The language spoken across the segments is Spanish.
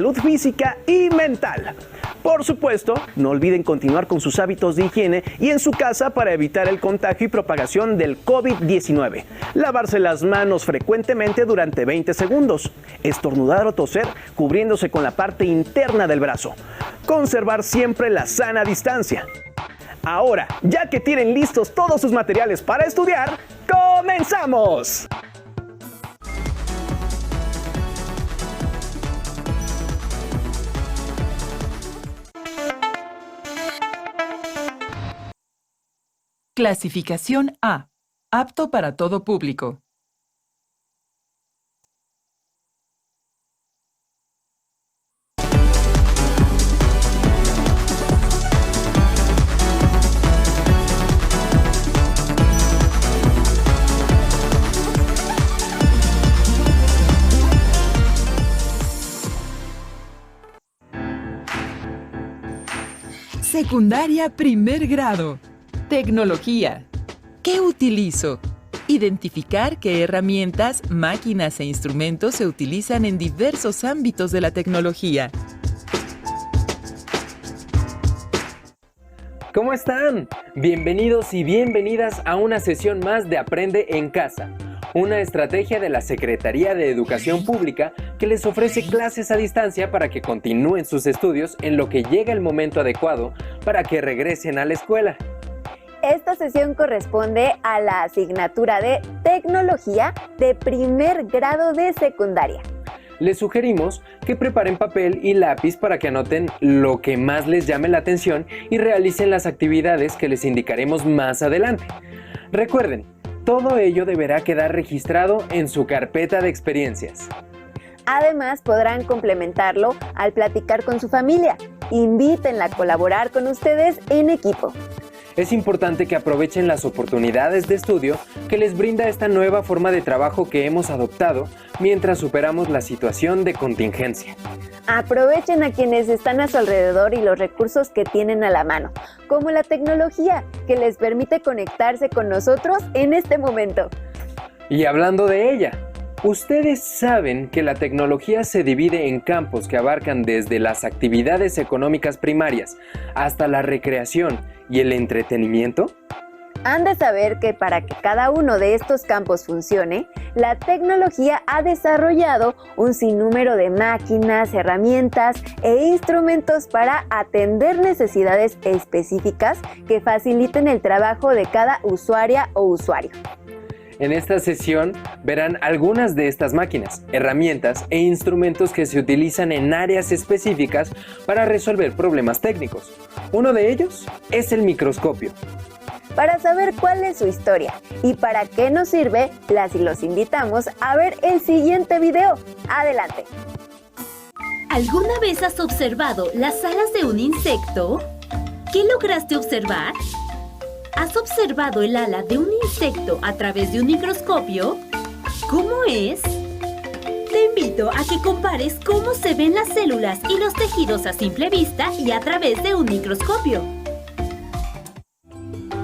Salud física y mental. Por supuesto, no olviden continuar con sus hábitos de higiene y en su casa para evitar el contagio y propagación del COVID-19. Lavarse las manos frecuentemente durante 20 segundos. Estornudar o toser cubriéndose con la parte interna del brazo. Conservar siempre la sana distancia. Ahora, ya que tienen listos todos sus materiales para estudiar, ¡comenzamos! Clasificación A. Apto para todo público. Secundaria primer grado. Tecnología. ¿Qué utilizo? Identificar qué herramientas, máquinas e instrumentos se utilizan en diversos ámbitos de la tecnología. ¿Cómo están? Bienvenidos y bienvenidas a una sesión más de Aprende en Casa, una estrategia de la Secretaría de Educación Pública que les ofrece clases a distancia para que continúen sus estudios en lo que llega el momento adecuado para que regresen a la escuela. Esta sesión corresponde a la asignatura de Tecnología de primer grado de secundaria. Les sugerimos que preparen papel y lápiz para que anoten lo que más les llame la atención y realicen las actividades que les indicaremos más adelante. Recuerden, todo ello deberá quedar registrado en su carpeta de experiencias. Además, podrán complementarlo al platicar con su familia. Invítenla a colaborar con ustedes en equipo. Es importante que aprovechen las oportunidades de estudio que les brinda esta nueva forma de trabajo que hemos adoptado mientras superamos la situación de contingencia. Aprovechen a quienes están a su alrededor y los recursos que tienen a la mano, como la tecnología que les permite conectarse con nosotros en este momento. Y hablando de ella, ¿ustedes saben que la tecnología se divide en campos que abarcan desde las actividades económicas primarias hasta la recreación y el entretenimiento? Han de saber que para que cada uno de estos campos funcione, la tecnología ha desarrollado un sinnúmero de máquinas, herramientas e instrumentos para atender necesidades específicas que faciliten el trabajo de cada usuaria o usuario. En esta sesión verán algunas de estas máquinas, herramientas e instrumentos que se utilizan en áreas específicas para resolver problemas técnicos. Uno de ellos es el microscopio. Para saber cuál es su historia y para qué nos sirve, las y los invitamos a ver el siguiente video. ¡Adelante! ¿Alguna vez has observado las alas de un insecto? ¿Qué lograste observar? ¿Has observado el ala de un insecto a través de un microscopio? ¿Cómo es? Te invito a que compares cómo se ven las células y los tejidos a simple vista y a través de un microscopio.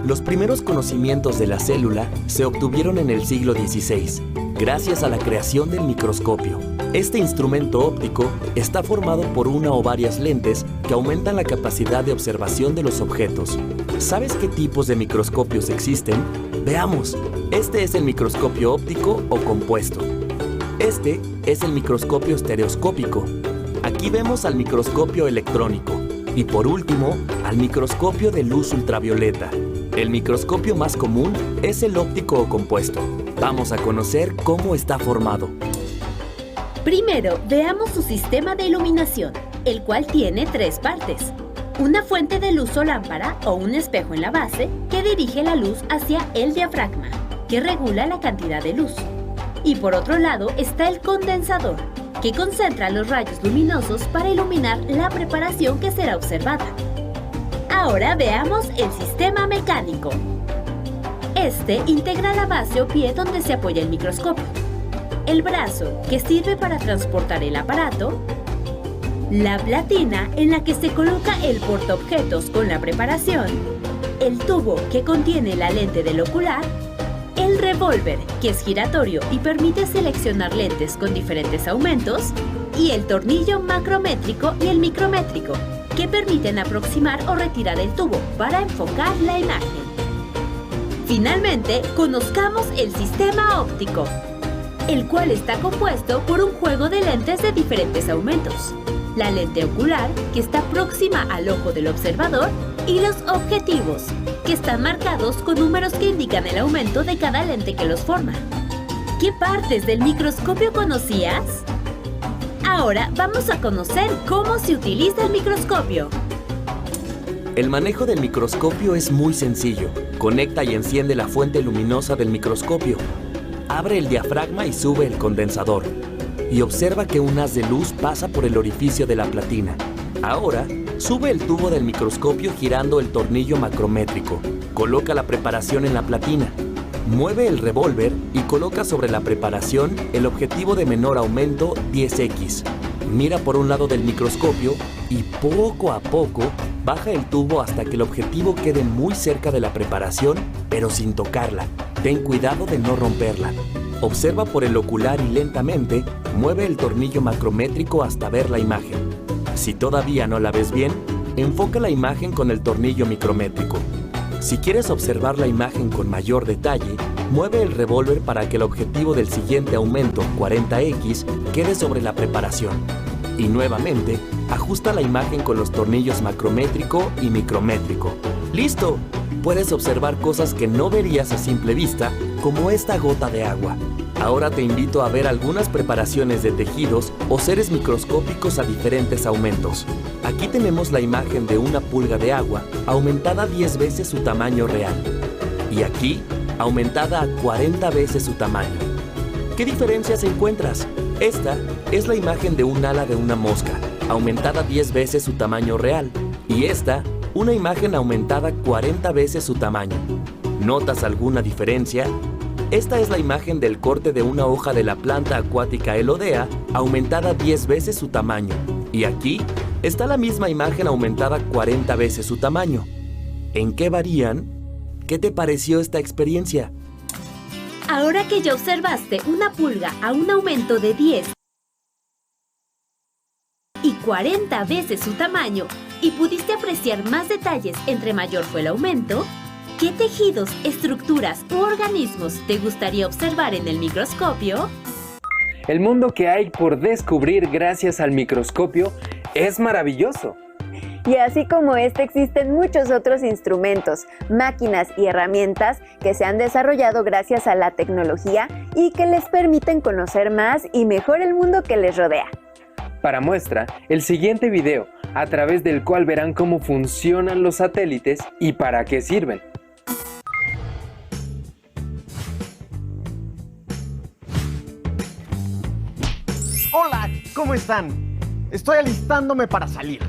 Los primeros conocimientos de la célula se obtuvieron en el siglo XVI, gracias a la creación del microscopio. Este instrumento óptico está formado por una o varias lentes que aumentan la capacidad de observación de los objetos. ¿Sabes qué tipos de microscopios existen? Veamos. Este es el microscopio óptico o compuesto. Este es el microscopio estereoscópico. Aquí vemos al microscopio electrónico. Y por último, al microscopio de luz ultravioleta. El microscopio más común es el óptico o compuesto. Vamos a conocer cómo está formado. Primero, veamos su sistema de iluminación, el cual tiene tres partes. Una fuente de luz o lámpara o un espejo en la base que dirige la luz hacia el diafragma, que regula la cantidad de luz. Y por otro lado está el condensador, que concentra los rayos luminosos para iluminar la preparación que será observada. Ahora veamos el sistema mecánico. Este integra la base o pie donde se apoya el microscopio, el brazo, que sirve para transportar el aparato, la platina en la que se coloca el portaobjetos con la preparación, el tubo que contiene la lente del ocular, el revólver, que es giratorio y permite seleccionar lentes con diferentes aumentos, y el tornillo macrométrico y el micrométrico, que permiten aproximar o retirar el tubo para enfocar la imagen. Finalmente, conozcamos el sistema óptico, el cual está compuesto por un juego de lentes de diferentes aumentos. La lente ocular, que está próxima al ojo del observador, y los objetivos, que están marcados con números que indican el aumento de cada lente que los forma. ¿Qué partes del microscopio conocías? Ahora vamos a conocer cómo se utiliza el microscopio. El manejo del microscopio es muy sencillo. Conecta y enciende la fuente luminosa del microscopio. Abre el diafragma y sube el condensador. Y observa que un haz de luz pasa por el orificio de la platina. Ahora, sube el tubo del microscopio girando el tornillo macrométrico. Coloca la preparación en la platina. Mueve el revólver y coloca sobre la preparación el objetivo de menor aumento 10X. Mira por un lado del microscopio y poco a poco baja el tubo hasta que el objetivo quede muy cerca de la preparación, pero sin tocarla. Ten cuidado de no romperla. Observa por el ocular y lentamente mueve el tornillo macrométrico hasta ver la imagen. Si todavía no la ves bien, enfoca la imagen con el tornillo micrométrico. Si quieres observar la imagen con mayor detalle, mueve el revólver para que el objetivo del siguiente aumento, 40X, quede sobre la preparación. Y nuevamente, ajusta la imagen con los tornillos macrométrico y micrométrico. ¡Listo! Puedes observar cosas que no verías a simple vista, como esta gota de agua. Ahora te invito a ver algunas preparaciones de tejidos o seres microscópicos a diferentes aumentos. Aquí tenemos la imagen de una pulga de agua aumentada 10 veces su tamaño real. Y aquí, aumentada a 40 veces su tamaño. ¿Qué diferencias encuentras? Esta es la imagen de un ala de una mosca, aumentada 10 veces su tamaño real. Y esta, una imagen aumentada 40 veces su tamaño. ¿Notas alguna diferencia? Esta es la imagen del corte de una hoja de la planta acuática Elodea, aumentada 10 veces su tamaño. Y aquí está la misma imagen aumentada 40 veces su tamaño. ¿En qué varían? ¿Qué te pareció esta experiencia? Ahora que ya observaste una pulga a un aumento de 10 y 40 veces su tamaño y pudiste apreciar más detalles entre mayor fue el aumento, ¿qué tejidos, estructuras u organismos te gustaría observar en el microscopio? El mundo que hay por descubrir gracias al microscopio es maravilloso. Y así como este, existen muchos otros instrumentos, máquinas y herramientas que se han desarrollado gracias a la tecnología y que les permiten conocer más y mejor el mundo que les rodea. Para muestra, el siguiente video, a través del cual verán cómo funcionan los satélites y para qué sirven. Hola, ¿cómo están? Estoy alistándome para salir.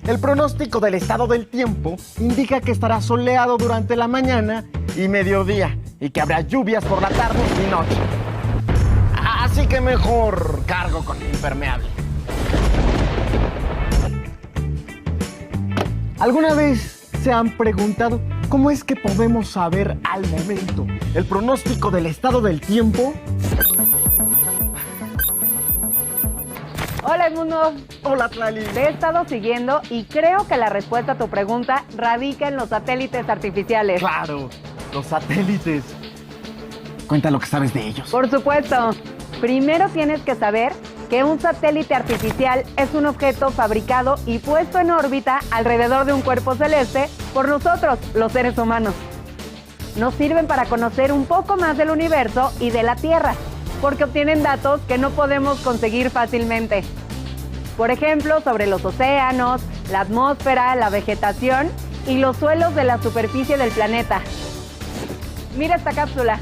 El pronóstico del estado del tiempo indica que estará soleado durante la mañana y mediodía y que habrá lluvias por la tarde y noche. Así que mejor cargo con mi impermeable. ¿Alguna vez se han preguntado cómo es que podemos saber al momento el pronóstico del estado del tiempo? Hola Edmundo, Hola, Tlali. te he estado siguiendo y creo que la respuesta a tu pregunta radica en los satélites artificiales. Claro, los satélites. Cuenta lo que sabes de ellos. Por supuesto, primero tienes que saber que un satélite artificial es un objeto fabricado y puesto en órbita alrededor de un cuerpo celeste por nosotros, los seres humanos. Nos sirven para conocer un poco más del universo y de la Tierra, porque obtienen datos que no podemos conseguir fácilmente. Por ejemplo, sobre los océanos, la atmósfera, la vegetación y los suelos de la superficie del planeta. Mira esta cápsula.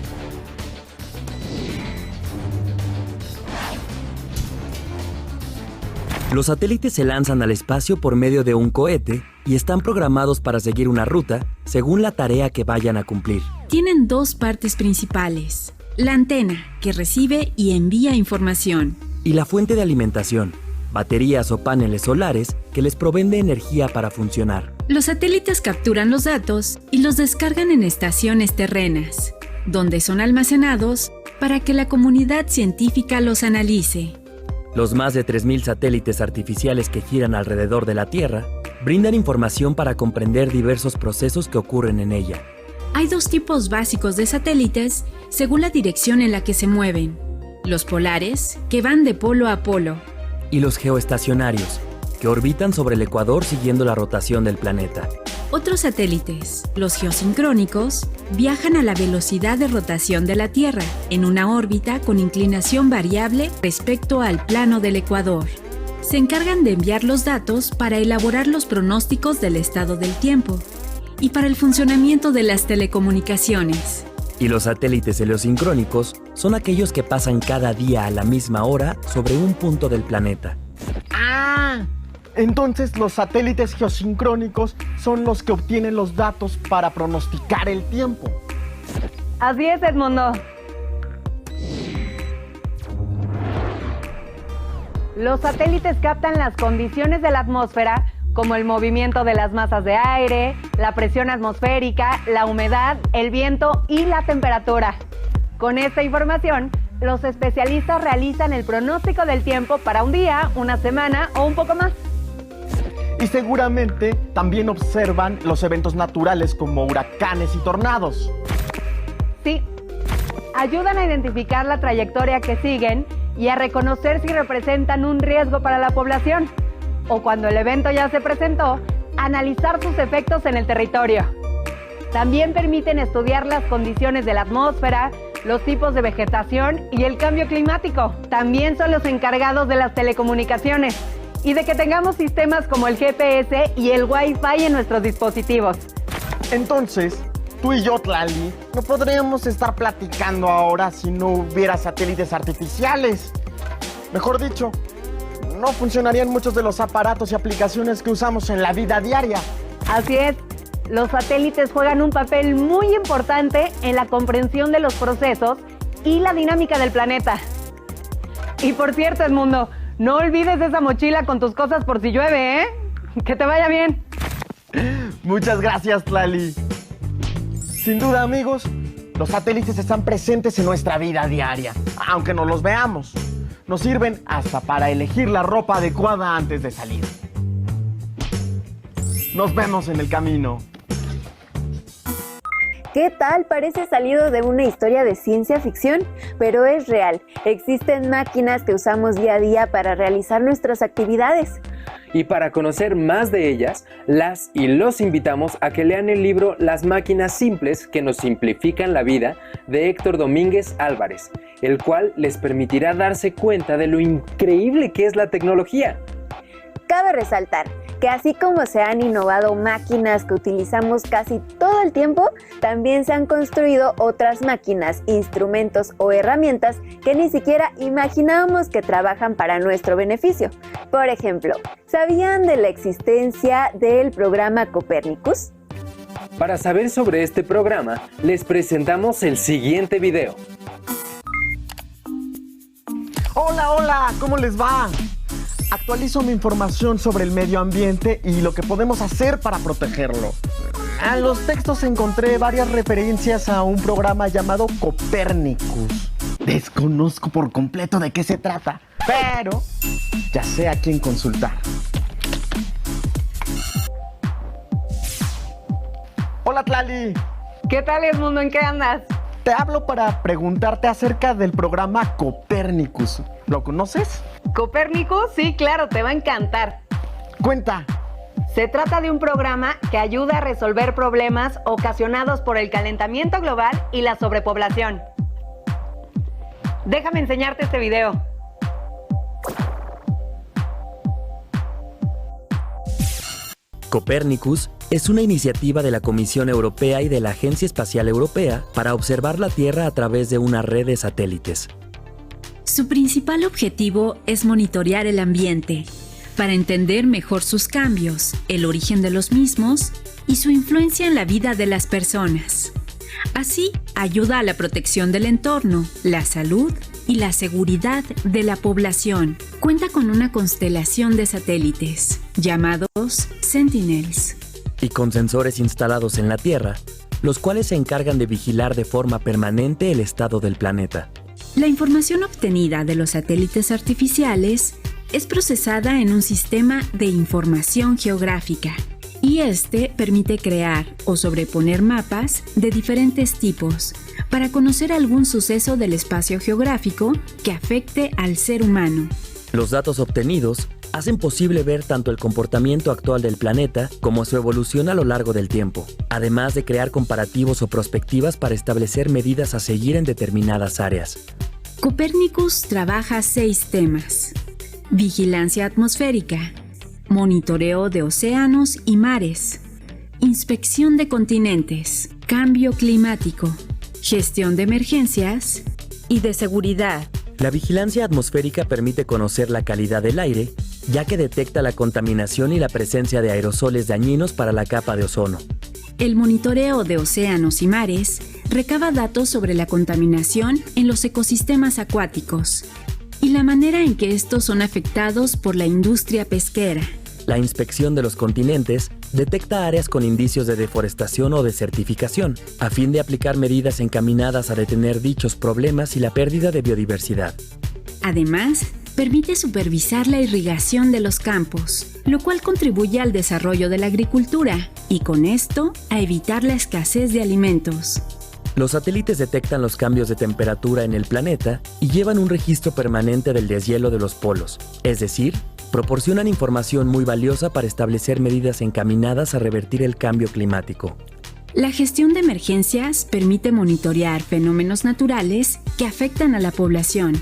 Los satélites se lanzan al espacio por medio de un cohete y están programados para seguir una ruta según la tarea que vayan a cumplir. Tienen dos partes principales. La antena, que recibe y envía información. Y la fuente de alimentación, baterías o paneles solares que les proveen de energía para funcionar. Los satélites capturan los datos y los descargan en estaciones terrenas, donde son almacenados para que la comunidad científica los analice. Los más de 3.000 satélites artificiales que giran alrededor de la Tierra brindan información para comprender diversos procesos que ocurren en ella. Hay dos tipos básicos de satélites según la dirección en la que se mueven. Los polares, que van de polo a polo, Y los geoestacionarios, que orbitan sobre el ecuador siguiendo la rotación del planeta. Otros satélites, los geosincrónicos, viajan a la velocidad de rotación de la Tierra, en una órbita con inclinación variable respecto al plano del ecuador. Se encargan de enviar los datos para elaborar los pronósticos del estado del tiempo y para el funcionamiento de las telecomunicaciones. Y los satélites heliosincrónicos son aquellos que pasan cada día a la misma hora sobre un punto del planeta. ¡Ah! Entonces los satélites geosincrónicos son los que obtienen los datos para pronosticar el tiempo. Así es, Edmundo. Los satélites captan las condiciones de la atmósfera, como el movimiento de las masas de aire, la presión atmosférica, la humedad, el viento y la temperatura. Con esta información, los especialistas realizan el pronóstico del tiempo para un día, una semana o un poco más. Y seguramente también observan los eventos naturales como huracanes y tornados. Sí, ayudan a identificar la trayectoria que siguen y a reconocer si representan un riesgo para la población. O cuando el evento ya se presentó, analizar sus efectos en el territorio. También permiten estudiar las condiciones de la atmósfera, los tipos de vegetación y el cambio climático. También son los encargados de las telecomunicaciones y de que tengamos sistemas como el GPS y el Wi-Fi en nuestros dispositivos. Entonces, tú y yo, Tlali, no podríamos estar platicando ahora si no hubiera satélites artificiales. Mejor dicho, no funcionarían muchos de los aparatos y aplicaciones que usamos en la vida diaria. Así es, los satélites juegan un papel muy importante en la comprensión de los procesos y la dinámica del planeta. Y por cierto, Edmundo, no olvides esa mochila con tus cosas por si llueve, ¿eh? Que te vaya bien. Muchas gracias, Tlali. Sin duda, amigos, los satélites están presentes en nuestra vida diaria, aunque no los veamos. Nos sirven hasta para elegir la ropa adecuada antes de salir. Nos vemos en el camino. ¿Qué tal? Parece salido de una historia de ciencia ficción, pero es real. Existen máquinas que usamos día a día para realizar nuestras actividades. Y para conocer más de ellas, las y los invitamos a que lean el libro Las máquinas simples que nos simplifican la vida de Héctor Domínguez Álvarez, el cual les permitirá darse cuenta de lo increíble que es la tecnología. Cabe resaltar que así como se han innovado máquinas que utilizamos casi todo el tiempo, también se han construido otras máquinas, instrumentos o herramientas que ni siquiera imaginábamos que trabajan para nuestro beneficio. Por ejemplo, ¿sabían de la existencia del programa Copérnicus? Para saber sobre este programa, les presentamos el siguiente video. Hola, hola, ¿cómo les va? Actualizo mi información sobre el medio ambiente y lo que podemos hacer para protegerlo. En los textos encontré varias referencias a un programa llamado Copérnicus. Desconozco por completo de qué se trata, pero ya sé a quién consultar. Hola, Tlali. ¿Qué tal, Edmundo? ¿En qué andas? Te hablo para preguntarte acerca del programa Copérnicus. ¿Lo conoces? ¿Copérnicus? Sí, claro, te va a encantar. Cuenta. Se trata de un programa que ayuda a resolver problemas ocasionados por el calentamiento global y la sobrepoblación. Déjame enseñarte este video. Copérnicus es una iniciativa de la Comisión Europea y de la Agencia Espacial Europea para observar la Tierra a través de una red de satélites. Su principal objetivo es monitorear el ambiente, para entender mejor sus cambios, el origen de los mismos y su influencia en la vida de las personas. Así, ayuda a la protección del entorno, la salud y la seguridad de la población. Cuenta con una constelación de satélites, llamados Sentinels. Y con sensores instalados en la Tierra, los cuales se encargan de vigilar de forma permanente el estado del planeta. La información obtenida de los satélites artificiales es procesada en un sistema de información geográfica y este permite crear o sobreponer mapas de diferentes tipos para conocer algún suceso del espacio geográfico que afecte al ser humano. Los datos obtenidos hacen posible ver tanto el comportamiento actual del planeta como su evolución a lo largo del tiempo, además de crear comparativos o prospectivas para establecer medidas a seguir en determinadas áreas. Copernicus trabaja 6 temas: vigilancia atmosférica, monitoreo de océanos y mares, inspección de continentes, cambio climático, gestión de emergencias y de seguridad. La vigilancia atmosférica permite conocer la calidad del aire, ya que detecta la contaminación y la presencia de aerosoles dañinos para la capa de ozono. El monitoreo de océanos y mares recaba datos sobre la contaminación en los ecosistemas acuáticos y la manera en que estos son afectados por la industria pesquera. La inspección de los continentes detecta áreas con indicios de deforestación o desertificación, a fin de aplicar medidas encaminadas a detener dichos problemas y la pérdida de biodiversidad. Además, permite supervisar la irrigación de los campos, lo cual contribuye al desarrollo de la agricultura y con esto a evitar la escasez de alimentos. Los satélites detectan los cambios de temperatura en el planeta y llevan un registro permanente del deshielo de los polos, es decir, proporcionan información muy valiosa para establecer medidas encaminadas a revertir el cambio climático. La gestión de emergencias permite monitorear fenómenos naturales que afectan a la población,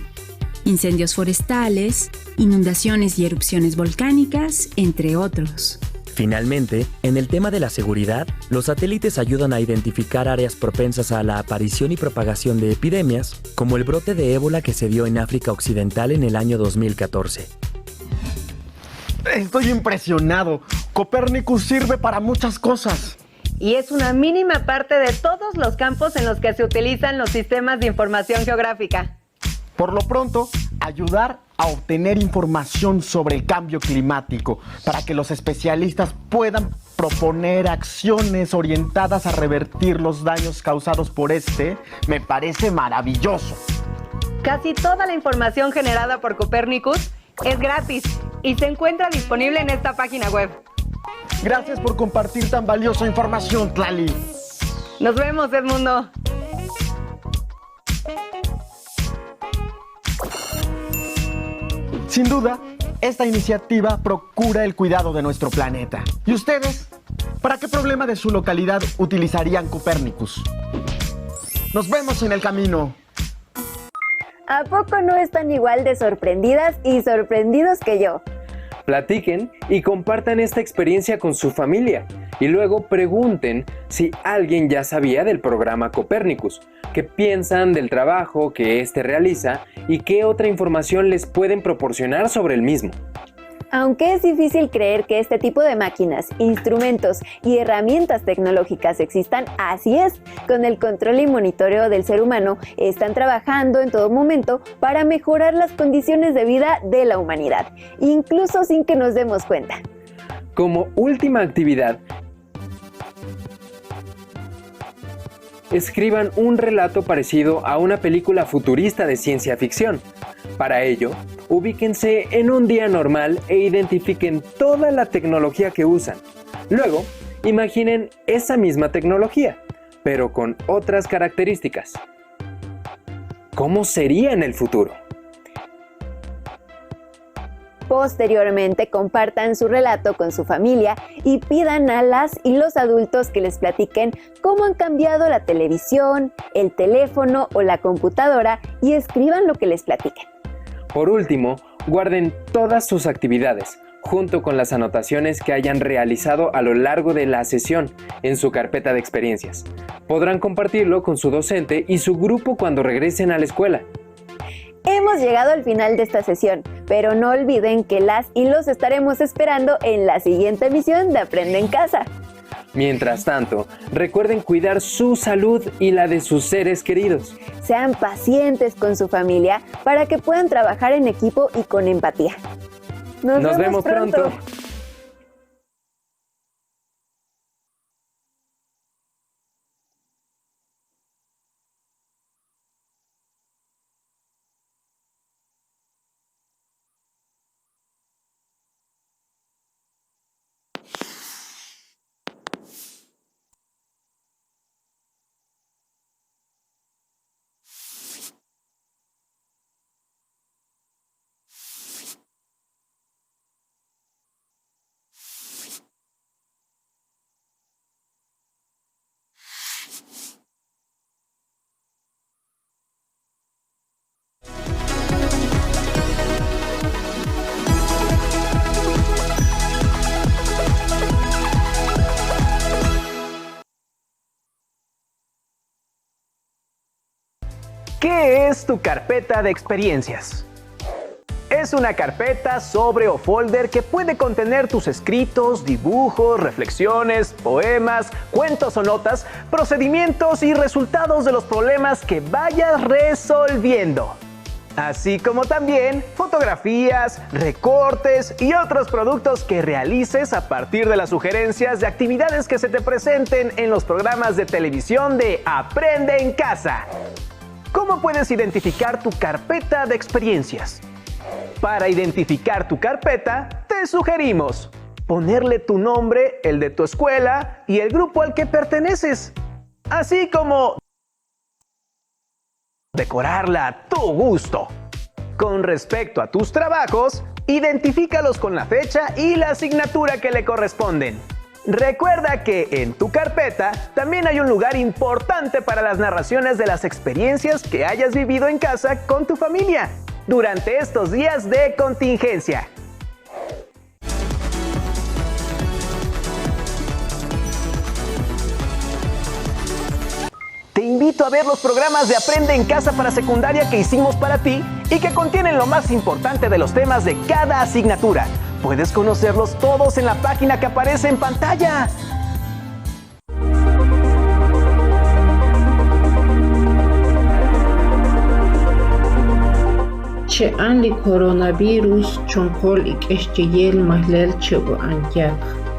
incendios forestales, inundaciones y erupciones volcánicas, entre otros. Finalmente, en el tema de la seguridad, los satélites ayudan a identificar áreas propensas a la aparición y propagación de epidemias, como el brote de ébola que se dio en África Occidental en el año 2014. Estoy impresionado. Copernicus sirve para muchas cosas. Y es una mínima parte de todos los campos en los que se utilizan los sistemas de información geográfica. Por lo pronto, ayudar a obtener información sobre el cambio climático para que los especialistas puedan proponer acciones orientadas a revertir los daños causados por este, me parece maravilloso. Casi toda la información generada por Copernicus es gratis y se encuentra disponible en esta página web. Gracias por compartir tan valiosa información, Tlali. Nos vemos, Edmundo. Sin duda, esta iniciativa procura el cuidado de nuestro planeta. ¿Y ustedes? ¿Para qué problema de su localidad utilizarían Copernicus? Nos vemos en el camino. ¿A poco no están igual de sorprendidas y sorprendidos que yo? Platiquen y compartan esta experiencia con su familia y luego pregunten si alguien ya sabía del programa Copernicus, qué piensan del trabajo que éste realiza y qué otra información les pueden proporcionar sobre el mismo. Aunque es difícil creer que este tipo de máquinas, instrumentos y herramientas tecnológicas existan, así es. Con el control y monitoreo del ser humano, están trabajando en todo momento para mejorar las condiciones de vida de la humanidad, incluso sin que nos demos cuenta. Como última actividad, escriban un relato parecido a una película futurista de ciencia ficción. Para ello, ubíquense en un día normal e identifiquen toda la tecnología que usan. Luego, imaginen esa misma tecnología, pero con otras características. ¿Cómo sería en el futuro? Posteriormente, compartan su relato con su familia y pidan a las y los adultos que les platiquen cómo han cambiado la televisión, el teléfono o la computadora y escriban lo que les platiquen. Por último, guarden todas sus actividades, junto con las anotaciones que hayan realizado a lo largo de la sesión en su carpeta de experiencias. Podrán compartirlo con su docente y su grupo cuando regresen a la escuela. Hemos llegado al final de esta sesión, pero no olviden que las y los estaremos esperando en la siguiente emisión de Aprende en Casa. Mientras tanto, recuerden cuidar su salud y la de sus seres queridos. Sean pacientes con su familia para que puedan trabajar en equipo y con empatía. Nos vemos pronto. ¿Qué es tu carpeta de experiencias? Es una carpeta, sobre o folder que puede contener tus escritos, dibujos, reflexiones, poemas, cuentos o notas, procedimientos y resultados de los problemas que vayas resolviendo. Así como también fotografías, recortes y otros productos que realices a partir de las sugerencias de actividades que se te presenten en los programas de televisión de Aprende en Casa. ¿Cómo puedes identificar tu carpeta de experiencias? Para identificar tu carpeta, te sugerimos ponerle tu nombre, el de tu escuela y el grupo al que perteneces, así como decorarla a tu gusto. Con respecto a tus trabajos, identifícalos con la fecha y la asignatura que le corresponden. Recuerda que en tu carpeta también hay un lugar importante para las narraciones de las experiencias que hayas vivido en casa con tu familia durante estos días de contingencia. Te invito a ver los programas de Aprende en Casa para secundaria que hicimos para ti y que contienen lo más importante de los temas de cada asignatura. Puedes conocerlos todos en la página que aparece en pantalla. Che anli coronavirus chonkol ik'escheyel mahlel chebu anyak.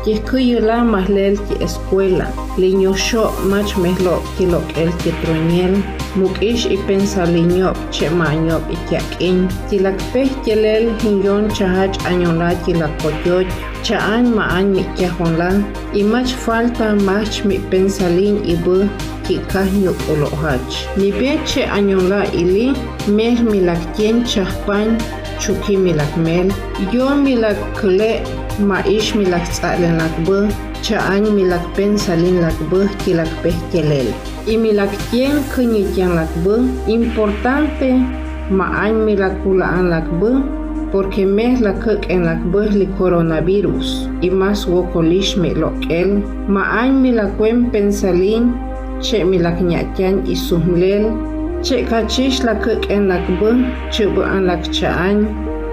Yekuyula mahlel ki escuela. Liño sho mach mehlo kilok el titroniel. Mukish y pensa liño che mañop ikyakin. Tilakpeh yelel hinyon chahach añola tilakoyoch. Chaan maan mi kyajonla. Y mach falta mach mi pensalin ibu kikahnyuk olohach. Mi beche añola ili meh milaktien chahpan chuki milakmel. Yo milakle maish milak tzalen lakbeh. Chaan milak pensalin lakbeh tilakpeh kelel. Y milaktien kunyitian lakbeh. Importante maan milakulaan lakbeh. Porque meh lakuk en lakbeh li coronavirus. Y más wokolish me lokel. Maan milakwen pensalin. Che milaknyatian isumlel. Che kachish lakuk en lakbeh. Che buan lakchaan.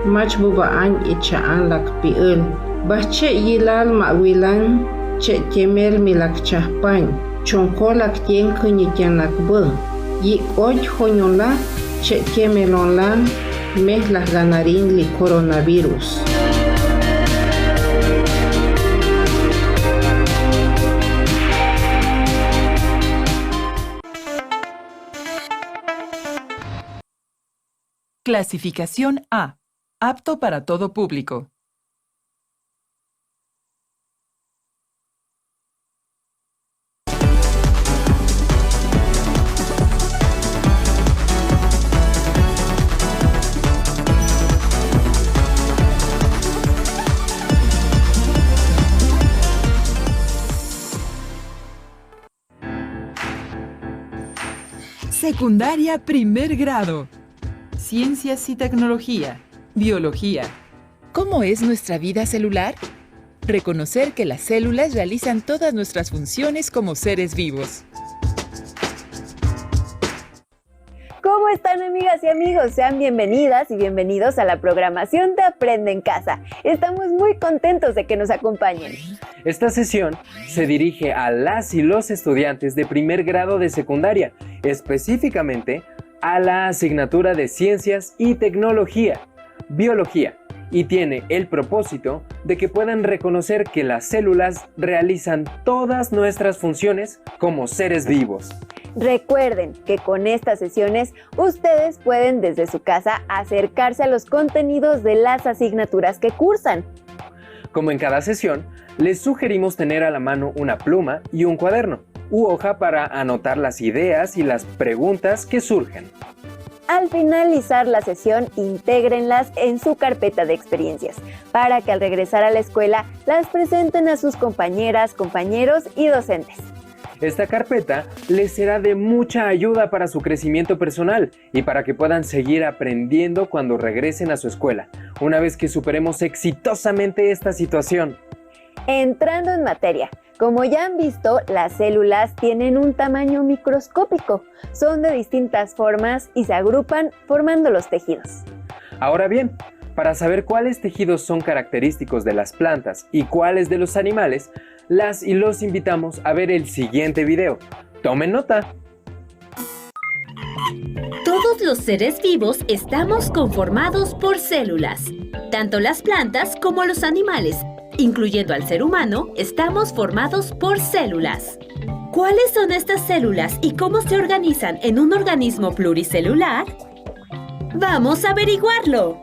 Mach bubaan i chaan lakpiul. Bache yilal mawilan. Che temel milakchahpan. Chonko laktien kunyitian lakbeh. Y oj honyola. Che temelonla. Meh las ganarin li coronavirus. Clasificación A. Apto para todo público. Secundaria primer grado. Ciencias y tecnología. Biología. ¿Cómo es nuestra vida celular? Reconocer que las células realizan todas nuestras funciones como seres vivos. ¿Cómo están, amigas y amigos? Sean bienvenidas y bienvenidos a la programación de Aprende en Casa. Estamos muy contentos de que nos acompañen. Esta sesión se dirige a las y los estudiantes de primer grado de secundaria, específicamente a la asignatura de Ciencias y Tecnología, Biología, y tiene el propósito de que puedan reconocer que las células realizan todas nuestras funciones como seres vivos. Recuerden que con estas sesiones ustedes pueden desde su casa acercarse a los contenidos de las asignaturas que cursan. Como en cada sesión, les sugerimos tener a la mano una pluma y un cuaderno u hoja para anotar las ideas y las preguntas que surgen. Al finalizar la sesión, intégrenlas en su carpeta de experiencias para que al regresar a la escuela las presenten a sus compañeras, compañeros y docentes. Esta carpeta les será de mucha ayuda para su crecimiento personal y para que puedan seguir aprendiendo cuando regresen a su escuela, una vez que superemos exitosamente esta situación. Entrando en materia, Como ya han visto, las células tienen un tamaño microscópico, son de distintas formas y se agrupan formando los tejidos. Ahora bien, para saber cuáles tejidos son característicos de las plantas y cuáles de los animales, las y los invitamos a ver el siguiente video. ¡Tomen nota! Todos los seres vivos estamos conformados por células. Tanto las plantas como los animales, incluyendo al ser humano, estamos formados por células. ¿Cuáles son estas células y cómo se organizan en un organismo pluricelular? ¡Vamos a averiguarlo!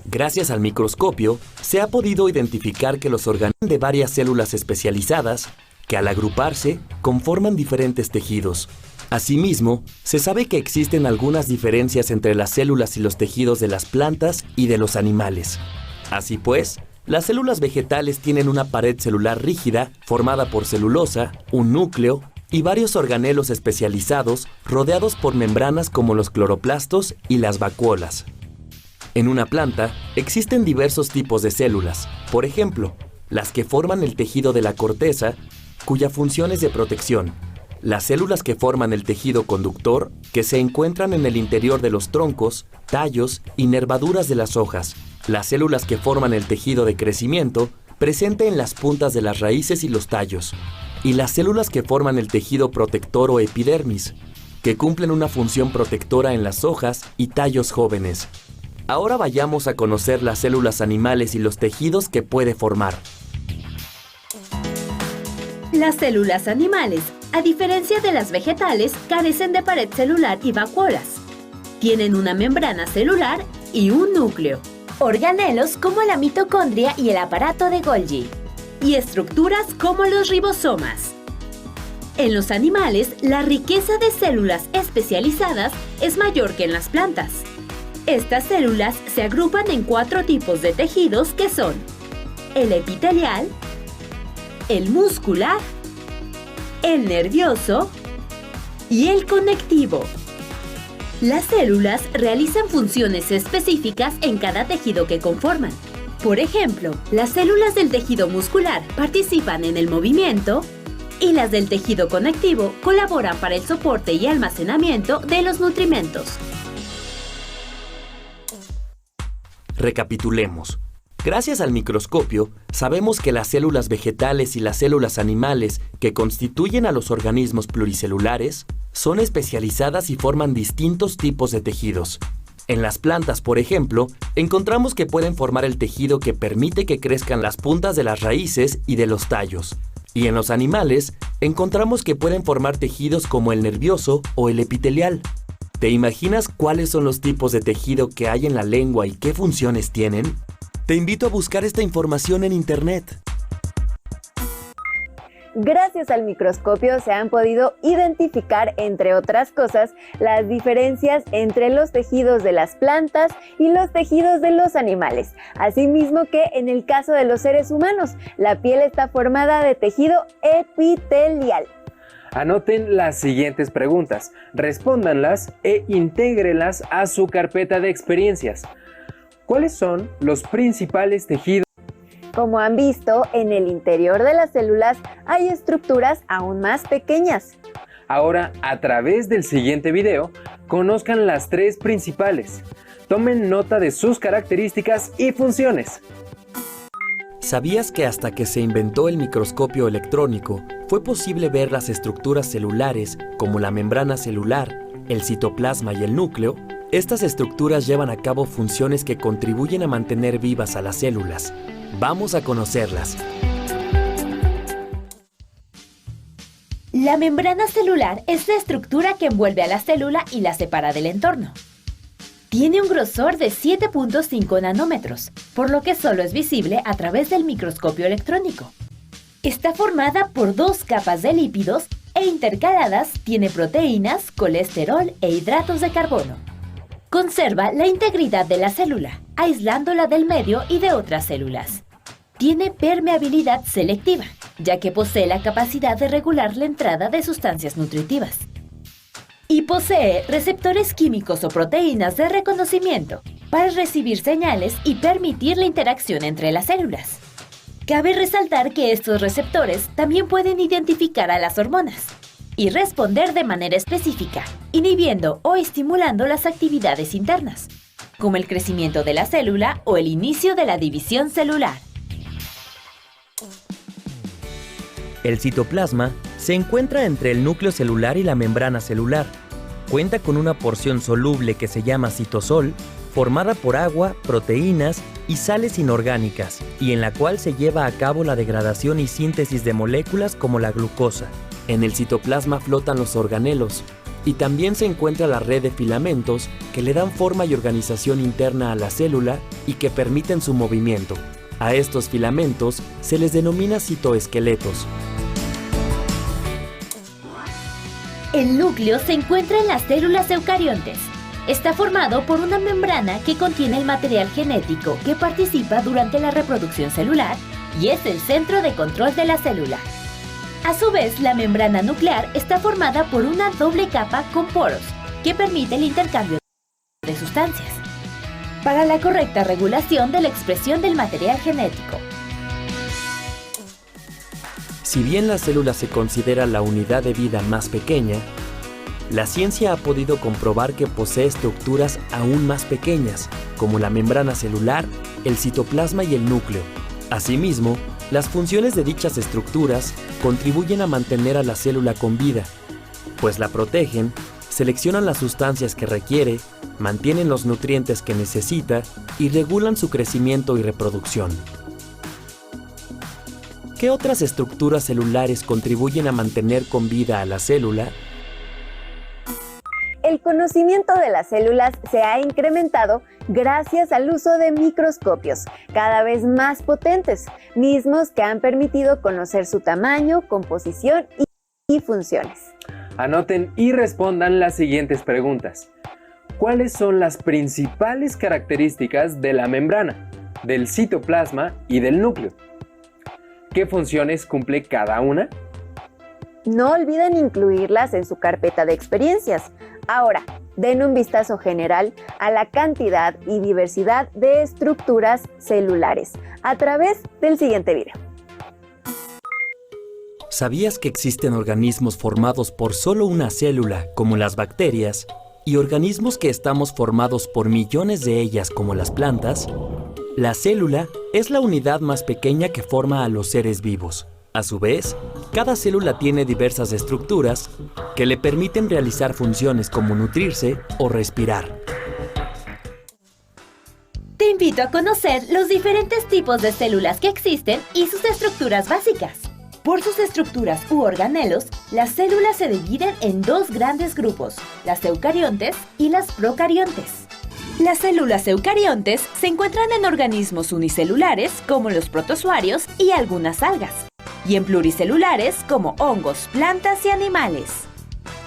Gracias al microscopio, se ha podido identificar que los organismos de varias células especializadas que al agruparse conforman diferentes tejidos. Asimismo, se sabe que existen algunas diferencias entre las células y los tejidos de las plantas y de los animales. Así pues, las células vegetales tienen una pared celular rígida formada por celulosa, un núcleo y varios organelos especializados rodeados por membranas como los cloroplastos y las vacuolas. En una planta existen diversos tipos de células, por ejemplo, las que forman el tejido de la corteza, cuya función es de protección, las células que forman el tejido conductor, que se encuentran en el interior de los troncos, tallos y nervaduras de las hojas, las células que forman el tejido de crecimiento, presente en las puntas de las raíces y los tallos, y las células que forman el tejido protector o epidermis, que cumplen una función protectora en las hojas y tallos jóvenes. Ahora vayamos a conocer las células animales y los tejidos que puede formar. Las células animales, a diferencia de las vegetales, carecen de pared celular y vacuolas. Tienen una membrana celular y un núcleo, organelos como la mitocondria y el aparato de Golgi, y estructuras como los ribosomas. En los animales, la riqueza de células especializadas es mayor que en las plantas. Estas células se agrupan en 4 tipos de tejidos que son el epitelial, el muscular, el nervioso y el conectivo. Las células realizan funciones específicas en cada tejido que conforman. Por ejemplo, las células del tejido muscular participan en el movimiento y las del tejido conectivo colaboran para el soporte y almacenamiento de los nutrimentos. Recapitulemos. Gracias al microscopio, sabemos que las células vegetales y las células animales que constituyen a los organismos pluricelulares son especializadas y forman distintos tipos de tejidos. En las plantas, por ejemplo, encontramos que pueden formar el tejido que permite que crezcan las puntas de las raíces y de los tallos. Y en los animales, encontramos que pueden formar tejidos como el nervioso o el epitelial. ¿Te imaginas cuáles son los tipos de tejido que hay en la lengua y qué funciones tienen? Te invito a buscar esta información en Internet. Gracias al microscopio se han podido identificar, entre otras cosas, las diferencias entre los tejidos de las plantas y los tejidos de los animales. Asimismo que en el caso de los seres humanos, la piel está formada de tejido epitelial. Anoten las siguientes preguntas, respóndanlas e intégrelas a su carpeta de experiencias. ¿Cuáles son los principales tejidos? Como han visto, en el interior de las células hay estructuras aún más pequeñas. Ahora, a través del siguiente video, conozcan las 3 principales. Tomen nota de sus características y funciones. ¿Sabías que hasta que se inventó el microscopio electrónico, fue posible ver las estructuras celulares como la membrana celular, el citoplasma y el núcleo? Estas estructuras llevan a cabo funciones que contribuyen a mantener vivas a las células. Vamos a conocerlas. La membrana celular es la estructura que envuelve a la célula y la separa del entorno. Tiene un grosor de 7.5 nanómetros, por lo que solo es visible a través del microscopio electrónico. Está formada por 2 capas de lípidos e intercaladas tiene proteínas, colesterol e hidratos de carbono. Conserva la integridad de la célula, aislándola del medio y de otras células. Tiene permeabilidad selectiva, ya que posee la capacidad de regular la entrada de sustancias nutritivas. Y posee receptores químicos o proteínas de reconocimiento para recibir señales y permitir la interacción entre las células. Cabe resaltar que estos receptores también pueden identificar a las hormonas y responder de manera específica, inhibiendo o estimulando las actividades internas, como el crecimiento de la célula o el inicio de la división celular. El citoplasma se encuentra entre el núcleo celular y la membrana celular. Cuenta con una porción soluble que se llama citosol, formada por agua, proteínas y sales inorgánicas, y en la cual se lleva a cabo la degradación y síntesis de moléculas como la glucosa. En el citoplasma flotan los organelos, y también se encuentra la red de filamentos que le dan forma y organización interna a la célula y que permiten su movimiento. A estos filamentos se les denomina citoesqueletos. El núcleo se encuentra en las células eucariontes. Está formado por una membrana que contiene el material genético que participa durante la reproducción celular y es el centro de control de la célula. A su vez, la membrana nuclear está formada por una doble capa con poros que permite el intercambio de sustancias para la correcta regulación de la expresión del material genético. Si bien la célula se considera la unidad de vida más pequeña, la ciencia ha podido comprobar que posee estructuras aún más pequeñas, como la membrana celular, el citoplasma y el núcleo. Asimismo, las funciones de dichas estructuras contribuyen a mantener a la célula con vida, pues la protegen, seleccionan las sustancias que requiere, mantienen los nutrientes que necesita y regulan su crecimiento y reproducción. ¿Qué otras estructuras celulares contribuyen a mantener con vida a la célula? El conocimiento de las células se ha incrementado gracias al uso de microscopios cada vez más potentes, mismos que han permitido conocer su tamaño, composición y funciones. Anoten y respondan las siguientes preguntas. ¿Cuáles son las principales características de la membrana, del citoplasma y del núcleo? ¿Qué funciones cumple cada una? No olviden incluirlas en su carpeta de experiencias. Ahora, den un vistazo general a la cantidad y diversidad de estructuras celulares a través del siguiente video. ¿Sabías que existen organismos formados por solo una célula, como las bacterias, y organismos que estamos formados por millones de ellas, como las plantas? La célula es la unidad más pequeña que forma a los seres vivos. A su vez, cada célula tiene diversas estructuras que le permiten realizar funciones como nutrirse o respirar. Te invito a conocer los diferentes tipos de células que existen y sus estructuras básicas. Por sus estructuras u organelos, las células se dividen en dos grandes grupos, las eucariontes y las procariontes. Las células eucariontes se encuentran en organismos unicelulares como los protozoarios y algunas algas, y en pluricelulares como hongos, plantas y animales.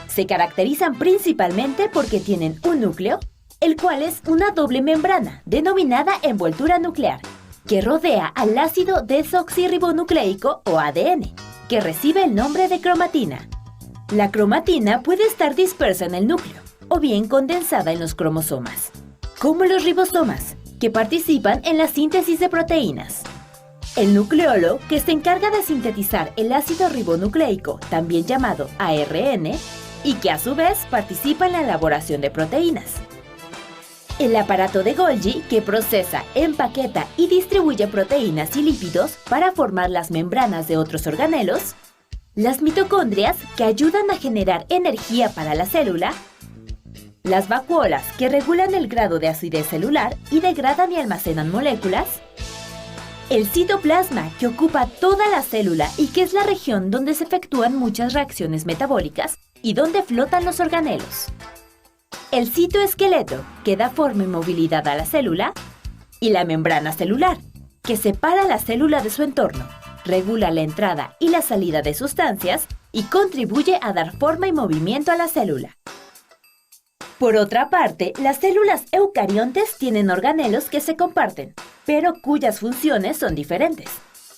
Se caracterizan principalmente porque tienen un núcleo, el cual es una doble membrana denominada envoltura nuclear, que rodea al ácido desoxirribonucleico o ADN, que recibe el nombre de cromatina. La cromatina puede estar dispersa en el núcleo o bien condensada en los cromosomas, como los ribosomas, que participan en la síntesis de proteínas. El nucleolo, que se encarga de sintetizar el ácido ribonucleico, también llamado ARN, y que a su vez participa en la elaboración de proteínas. El aparato de Golgi, que procesa, empaqueta y distribuye proteínas y lípidos para formar las membranas de otros organelos. Las mitocondrias, que ayudan a generar energía para la célula. Las vacuolas, que regulan el grado de acidez celular y degradan y almacenan moléculas. El citoplasma, que ocupa toda la célula y que es la región donde se efectúan muchas reacciones metabólicas y donde flotan los organelos. El citoesqueleto, que da forma y movilidad a la célula. Y la membrana celular, que separa la célula de su entorno, regula la entrada y la salida de sustancias y contribuye a dar forma y movimiento a la célula. Por otra parte, las células eucariontes tienen organelos que se comparten, pero cuyas funciones son diferentes.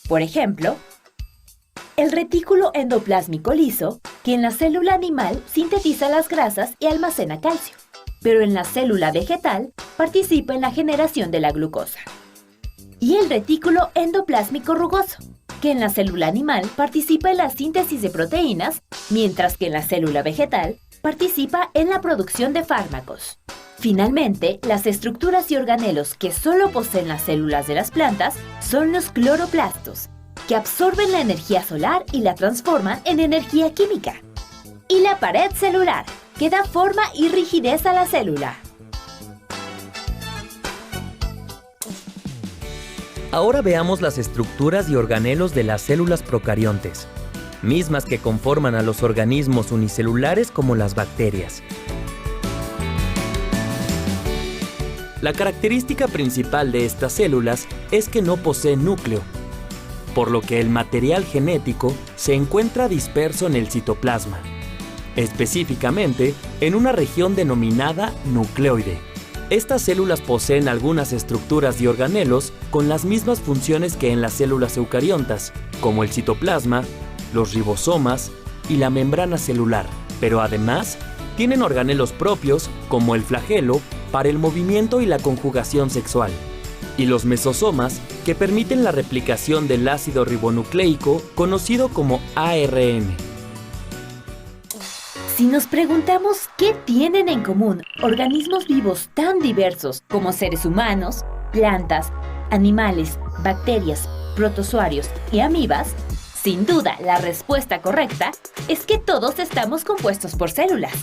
Por ejemplo, el retículo endoplásmico liso, que en la célula animal sintetiza las grasas y almacena calcio, pero en la célula vegetal participa en la generación de la glucosa. y el retículo endoplásmico rugoso, que en la célula animal participa en la síntesis de proteínas, mientras que en la célula vegetal participa en la producción de fármacos. Finalmente, las estructuras y organelos que solo poseen las células de las plantas son los cloroplastos, que absorben la energía solar y la transforman en energía química. Y la pared celular, que da forma y rigidez a la célula. Ahora veamos las estructuras y organelos de las células procariontes, mismas que conforman a los organismos unicelulares como las bacterias. La característica principal de estas células es que no poseen núcleo, por lo que el material genético se encuentra disperso en el citoplasma, específicamente en una región denominada nucleoide. Estas células poseen algunas estructuras y organelos con las mismas funciones que en las células eucariontas, como el citoplasma, los ribosomas y la membrana celular, pero además tienen organelos propios como el flagelo para el movimiento y la conjugación sexual, y los mesosomas que permiten la replicación del ácido ribonucleico conocido como ARN. Si nos preguntamos qué tienen en común organismos vivos tan diversos como seres humanos, plantas, animales, bacterias, protozoarios y amibas, sin duda la respuesta correcta es que todos estamos compuestos por células.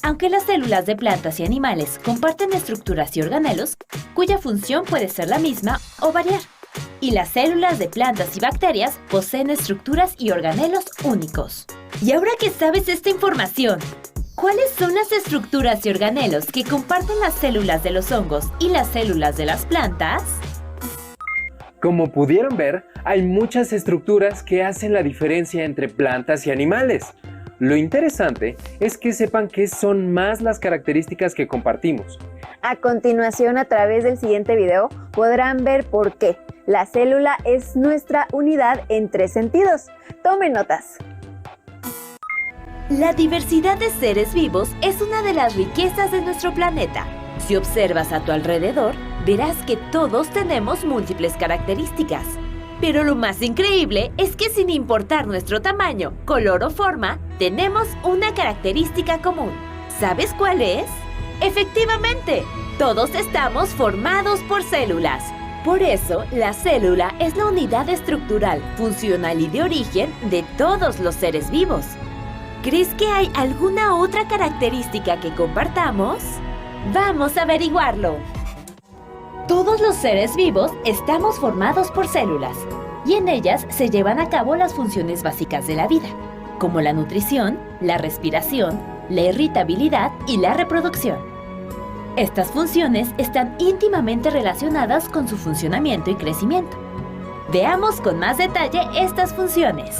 Aunque las células de plantas y animales comparten estructuras y organelos, cuya función puede ser la misma o variar. Y las células de plantas y bacterias poseen estructuras y organelos únicos. Y ahora que sabes esta información, ¿cuáles son las estructuras y organelos que comparten las células de los hongos y las células de las plantas? Como pudieron ver, hay muchas estructuras que hacen la diferencia entre plantas y animales. Lo interesante es que sepan que son más las características que compartimos. A continuación, a través del siguiente video, podrán ver por qué la célula es nuestra unidad en 3 sentidos. Tomen notas. La diversidad de seres vivos es una de las riquezas de nuestro planeta. Si observas a tu alrededor, verás que todos tenemos múltiples características. Pero lo más increíble es que sin importar nuestro tamaño, color o forma, tenemos una característica común. ¿Sabes cuál es? Efectivamente, todos estamos formados por células. Por eso, la célula es la unidad estructural, funcional y de origen de todos los seres vivos. ¿Crees que hay alguna otra característica que compartamos? ¡Vamos a averiguarlo! Todos los seres vivos estamos formados por células, y en ellas se llevan a cabo las funciones básicas de la vida, como la nutrición, la respiración, la irritabilidad y la reproducción. Estas funciones están íntimamente relacionadas con su funcionamiento y crecimiento. Veamos con más detalle estas funciones.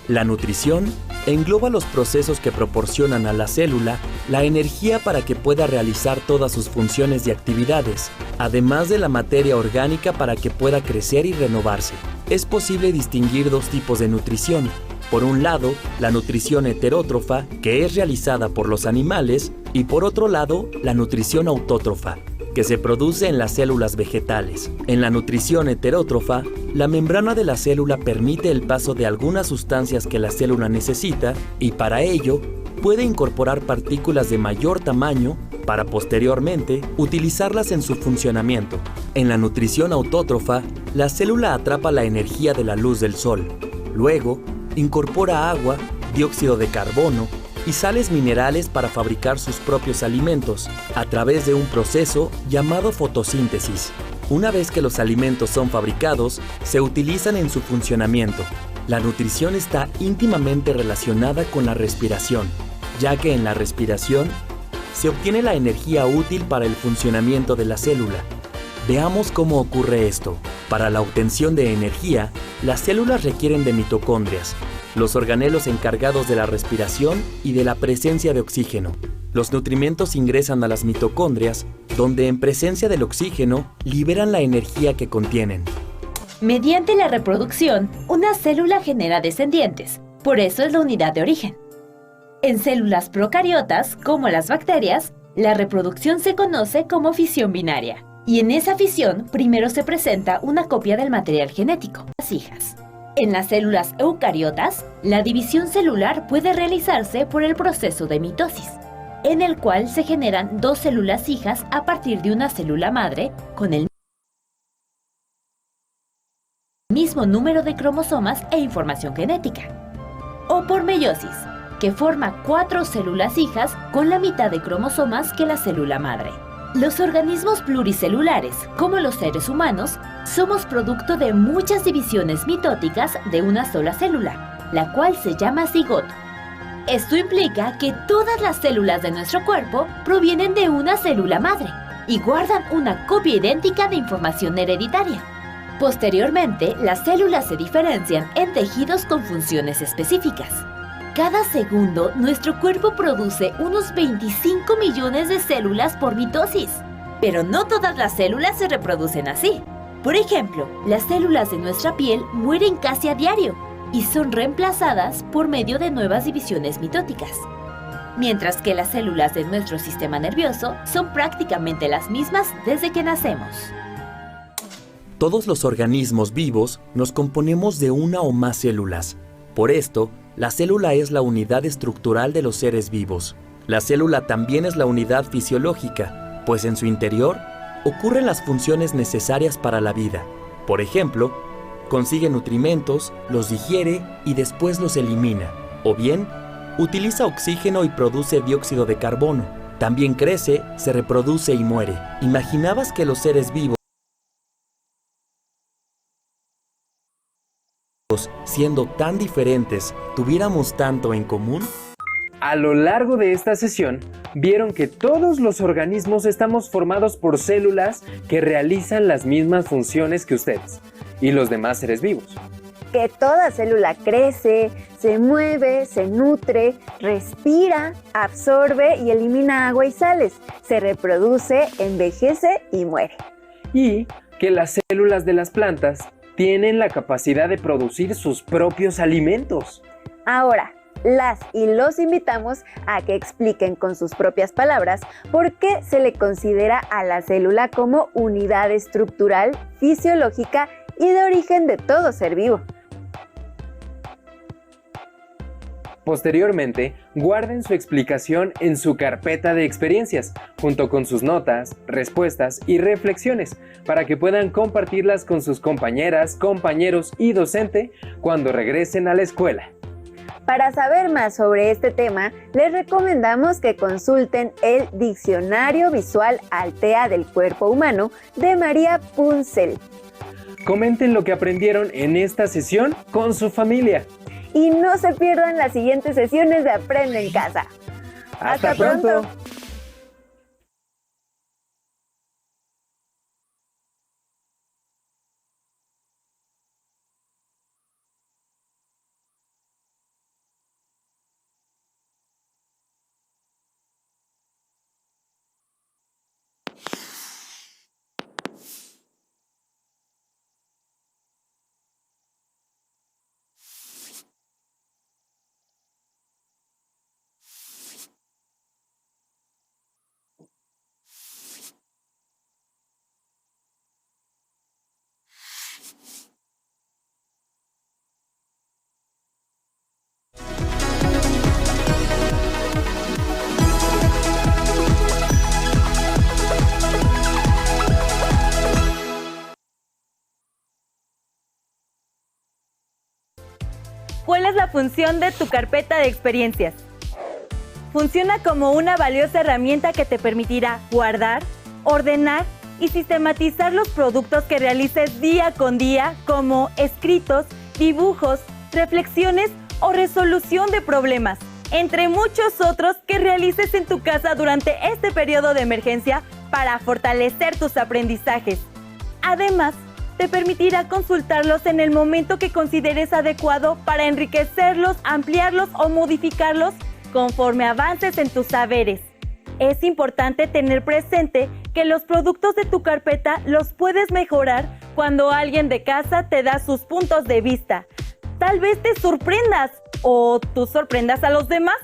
La nutrición engloba los procesos que proporcionan a la célula la energía para que pueda realizar todas sus funciones y actividades, además de la materia orgánica para que pueda crecer y renovarse. Es posible distinguir 2 tipos de nutrición. Por un lado, la nutrición heterótrofa, que es realizada por los animales, y por otro lado, la nutrición autótrofa, que se produce en las células vegetales. En la nutrición heterótrofa, la membrana de la célula permite el paso de algunas sustancias que la célula necesita y para ello puede incorporar partículas de mayor tamaño para posteriormente utilizarlas en su funcionamiento. En la nutrición autótrofa, la célula atrapa la energía de la luz del sol. Luego, incorpora agua, dióxido de carbono y sales minerales para fabricar sus propios alimentos a través de un proceso llamado fotosíntesis. Una vez que los alimentos son fabricados, se utilizan en su funcionamiento. La nutrición está íntimamente relacionada con la respiración, ya que en la respiración se obtiene la energía útil para el funcionamiento de la célula. Veamos cómo ocurre esto. Para la obtención de energía, las células requieren de mitocondrias, los organelos encargados de la respiración y de la presencia de oxígeno. Los nutrimentos ingresan a las mitocondrias, donde en presencia del oxígeno liberan la energía que contienen. Mediante la reproducción, una célula genera descendientes, por eso es la unidad de origen. En células procariotas, como las bacterias, la reproducción se conoce como fisión binaria. Y en esa fisión, primero se presenta una copia del material genético, las hijas. En las células eucariotas, la división celular puede realizarse por el proceso de mitosis, en el cual se generan 2 células hijas a partir de una célula madre con el mismo número de cromosomas e información genética. O por meiosis, que forma 4 células hijas con la mitad de cromosomas que la célula madre. Los organismos pluricelulares, como los seres humanos, somos producto de muchas divisiones mitóticas de una sola célula, la cual se llama cigoto. Esto implica que todas las células de nuestro cuerpo provienen de una célula madre y guardan una copia idéntica de información hereditaria. Posteriormente, las células se diferencian en tejidos con funciones específicas. Cada segundo, nuestro cuerpo produce unos 25 millones de células por mitosis. Pero no todas las células se reproducen así. Por ejemplo, las células de nuestra piel mueren casi a diario y son reemplazadas por medio de nuevas divisiones mitóticas. Mientras que las células de nuestro sistema nervioso son prácticamente las mismas desde que nacemos. Todos los organismos vivos nos componemos de una o más células. Por esto, la célula es la unidad estructural de los seres vivos. La célula también es la unidad fisiológica, pues en su interior ocurren las funciones necesarias para la vida. Por ejemplo, consigue nutrimentos, los digiere y después los elimina. O bien, utiliza oxígeno y produce dióxido de carbono. También crece, se reproduce y muere. ¿Imaginabas que los seres vivos, siendo tan diferentes, tuviéramos tanto en común? A lo largo de esta sesión, vieron que todos los organismos estamos formados por células que realizan las mismas funciones que ustedes y los demás seres vivos. Que toda célula crece, se mueve, se nutre, respira, absorbe y elimina agua y sales, se reproduce, envejece y muere. Y que las células de las plantas tienen la capacidad de producir sus propios alimentos. Ahora, las y los invitamos a que expliquen con sus propias palabras por qué se le considera a la célula como unidad estructural, fisiológica y de origen de todo ser vivo. Posteriormente, guarden su explicación en su carpeta de experiencias, junto con sus notas, respuestas y reflexiones, para que puedan compartirlas con sus compañeras, compañeros y docente cuando regresen a la escuela. Para saber más sobre este tema, les recomendamos que consulten el Diccionario Visual Altea del Cuerpo Humano de María Punzel. Comenten lo que aprendieron en esta sesión con su familia. Y no se pierdan las siguientes sesiones de Aprende en Casa. ¡Hasta pronto! ¿Cuál es la función de tu carpeta de experiencias? Funciona como una valiosa herramienta que te permitirá guardar, ordenar y sistematizar los productos que realices día con día, como escritos, dibujos, reflexiones o resolución de problemas, entre muchos otros que realices en tu casa durante este periodo de emergencia para fortalecer tus aprendizajes. Además, te permitirá consultarlos en el momento que consideres adecuado para enriquecerlos, ampliarlos o modificarlos conforme avances en tus saberes. Es importante tener presente que los productos de tu carpeta los puedes mejorar cuando alguien de casa te da sus puntos de vista. Tal vez te sorprendas o tú sorprendas a los demás.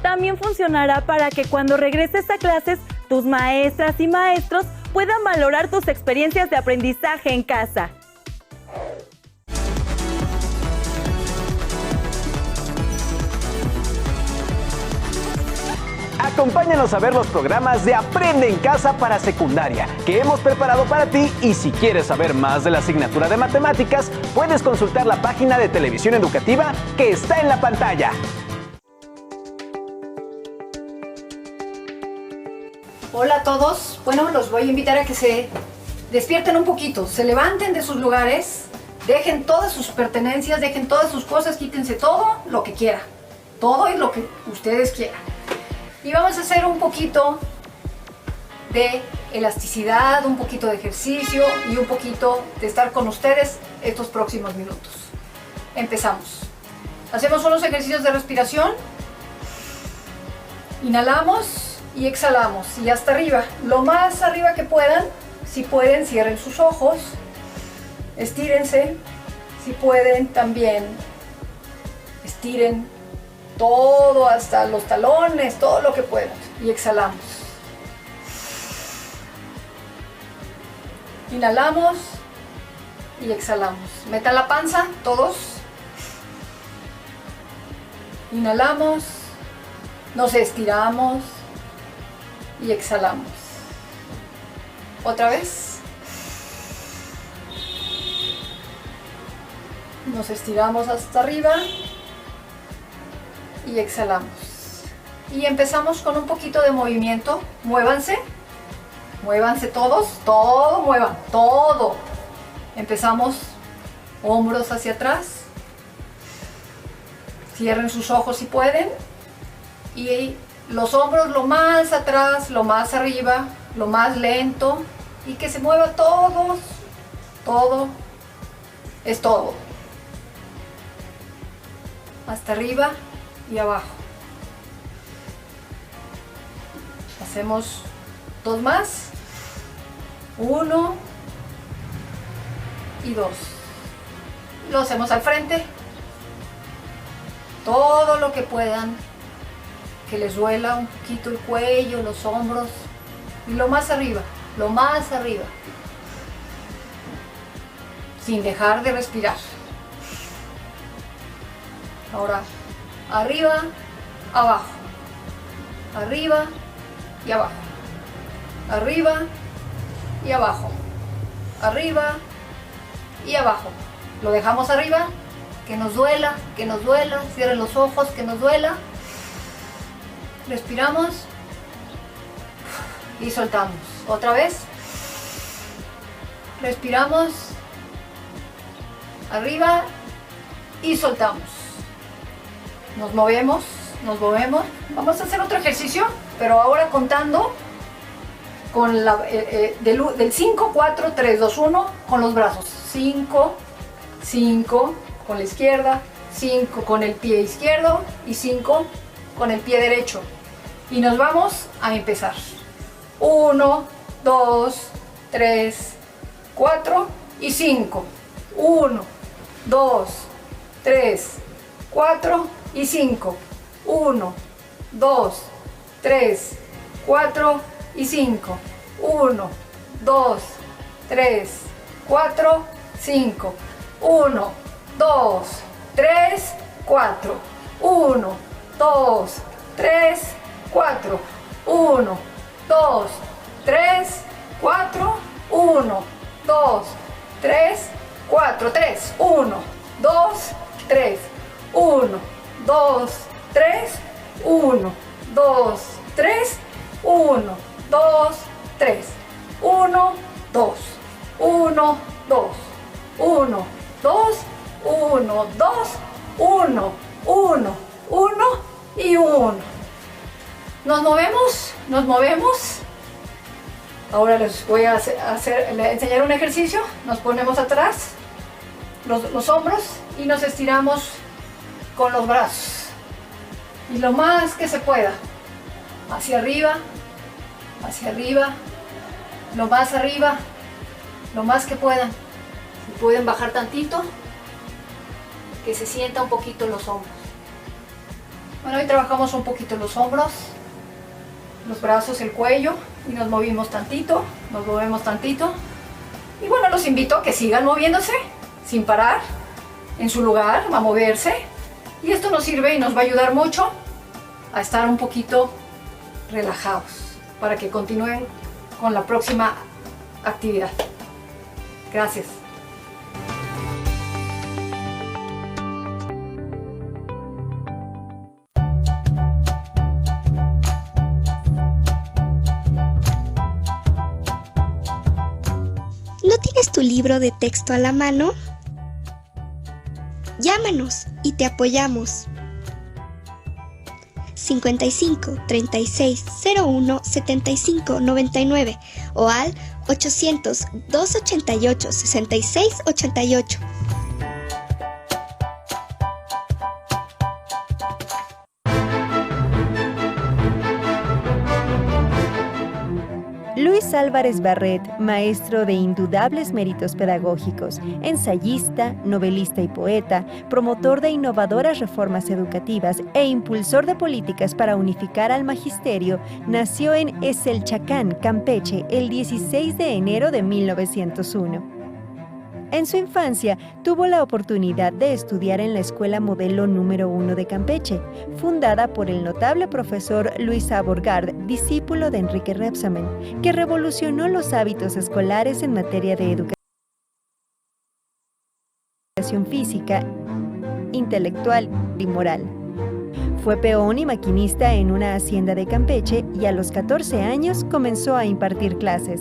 También funcionará para que cuando regreses a clases, tus maestras y maestros puedan valorar tus experiencias de aprendizaje en casa. Acompáñanos a ver los programas de Aprende en Casa para secundaria que hemos preparado para ti, y si quieres saber más de la asignatura de matemáticas, puedes consultar la página de Televisión Educativa que está en la pantalla. Hola a todos. Bueno, los voy a invitar a que se despierten un poquito, se levanten de sus lugares, dejen todas sus pertenencias, dejen todas sus cosas, quítense todo lo que quieran, todo y lo que ustedes quieran. Y vamos a hacer un poquito de elasticidad, un poquito de ejercicio y un poquito de estar con ustedes estos próximos minutos. Empezamos. Hacemos unos ejercicios de respiración. Inhalamos y exhalamos. Y hasta arriba, lo más arriba que puedan. Si pueden, cierren sus ojos. Estírense. Si pueden, también estiren todo hasta los talones, todo lo que puedan. Y exhalamos. Inhalamos y exhalamos. Metan la panza, todos. Inhalamos, nos estiramos y exhalamos. Otra vez. Nos estiramos hasta arriba y exhalamos. Y empezamos con un poquito de movimiento. Muévanse. Muévanse todos. Todo muevan. Todo. Empezamos. Hombros hacia atrás. Cierren sus ojos si pueden. Y los hombros lo más atrás, lo más arriba, lo más lento. Y que se mueva todos. Todo. Es todo. Hasta arriba y abajo. Hacemos dos más. 1 y 2. Lo hacemos al frente. Todo lo que puedan. Que les duela un poquito el cuello, los hombros. Y lo más arriba. Lo más arriba. Sin dejar de respirar. Ahora, arriba, abajo, arriba y abajo, arriba y abajo, arriba y abajo. Lo dejamos arriba, que nos duela, cierren los ojos, que nos duela. Respiramos y soltamos. Otra vez. Respiramos, arriba y soltamos. Nos movemos, nos movemos. Vamos a hacer otro ejercicio, pero ahora contando con del 5, 4, 3, 2, 1 con los brazos. 5, 5 con la izquierda, 5 con el pie izquierdo y 5 con el pie derecho. Y nos vamos a empezar. 1, 2, 3, 4 y 5. 1, 2, 3, 4 y 5. 1, 2, 3, 4 y 5. 1, 2, 3, 4, 5. 1, 2, 3, 4. 1, 2, 3, 4. 1, 2, 3, 4. 1, 2, 3, 4. 3. 1, 2, 3. 1, 2, 3. 1, 2, 3. 1, 2, 3. 1, 2. 1, 2. 1, 2. 1, 2. 1, 1, 1 y 1. Nos movemos, nos movemos. Ahora les voy a enseñar un ejercicio. Nos ponemos atrás, los hombros, y nos estiramos con los brazos. Y lo más que se pueda. Hacia arriba, lo más arriba, lo más que puedan. Si pueden bajar tantito, que se sienta un poquito los hombros. Bueno, hoy trabajamos un poquito los hombros, los brazos, el cuello. y nos movemos tantito. Y bueno, los invito a que sigan moviéndose sin parar en su lugar, a moverse. Y esto nos sirve y nos va a ayudar mucho a estar un poquito relajados para que continúen con la próxima actividad. Gracias. ¿No tienes tu libro de texto a la mano? Llámanos y te apoyamos. 55 36 01 75 99 o al 800 288 66 88. Luis Álvarez Barret, maestro de indudables méritos pedagógicos, ensayista, novelista y poeta, promotor de innovadoras reformas educativas e impulsor de políticas para unificar al magisterio, nació en Eselchacán, Campeche, el 16 de enero de 1901. En su infancia, tuvo la oportunidad de estudiar en la Escuela Modelo número 1 de Campeche, fundada por el notable profesor Luis Aborgard, discípulo de Enrique Rebsamen, que revolucionó los hábitos escolares en materia de educación física, intelectual y moral. Fue peón y maquinista en una hacienda de Campeche y a los 14 años comenzó a impartir clases.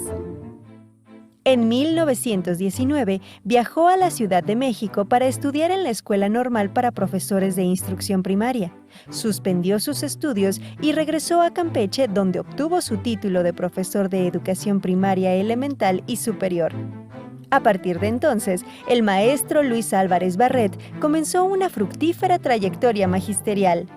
En 1919 viajó a la Ciudad de México para estudiar en la Escuela Normal para Profesores de Instrucción Primaria. Suspendió sus estudios y regresó a Campeche, donde obtuvo su título de profesor de Educación Primaria Elemental y Superior. A partir de entonces, el maestro Luis Álvarez Barret comenzó una fructífera trayectoria magisterial.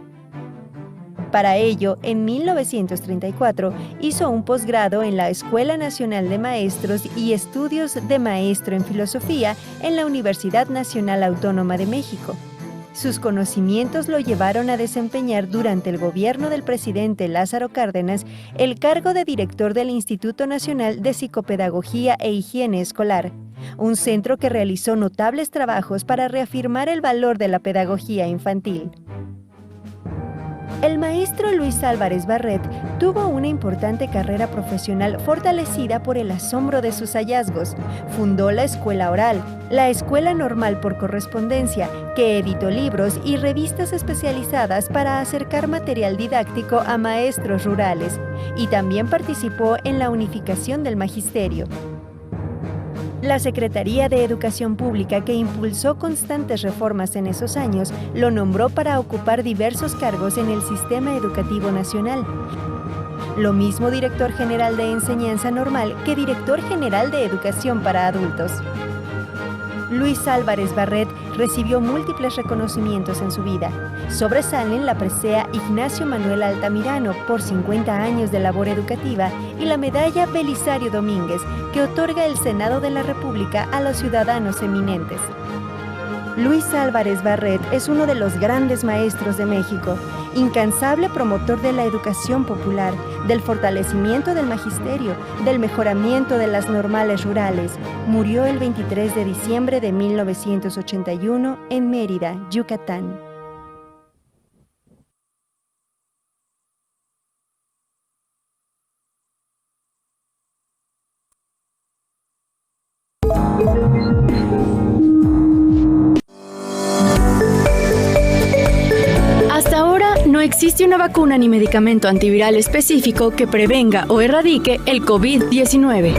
Para ello, en 1934, hizo un posgrado en la Escuela Nacional de Maestros y Estudios de Maestro en Filosofía en la Universidad Nacional Autónoma de México. Sus conocimientos lo llevaron a desempeñar durante el gobierno del presidente Lázaro Cárdenas el cargo de director del Instituto Nacional de Psicopedagogía e Higiene Escolar, un centro que realizó notables trabajos para reafirmar el valor de la pedagogía infantil. El maestro Luis Álvarez Barret tuvo una importante carrera profesional fortalecida por el asombro de sus hallazgos. Fundó la Escuela Oral, la Escuela Normal por Correspondencia, que editó libros y revistas especializadas para acercar material didáctico a maestros rurales, y también participó en la unificación del magisterio. La Secretaría de Educación Pública, que impulsó constantes reformas en esos años, lo nombró para ocupar diversos cargos en el sistema educativo nacional. Lo mismo director general de Enseñanza Normal que director general de Educación para Adultos. Luis Álvarez Barret recibió múltiples reconocimientos en su vida. Sobresalen la presea Ignacio Manuel Altamirano por 50 años de labor educativa y la medalla Belisario Domínguez, que otorga el Senado de la República a los ciudadanos eminentes. Luis Álvarez Barret es uno de los grandes maestros de México, incansable promotor de la educación popular, del fortalecimiento del magisterio, del mejoramiento de las normales rurales. Murió el 23 de diciembre de 1981 en Mérida, Yucatán. Hasta ahora no existe una vacuna ni medicamento antiviral específico que prevenga o erradique el COVID-19.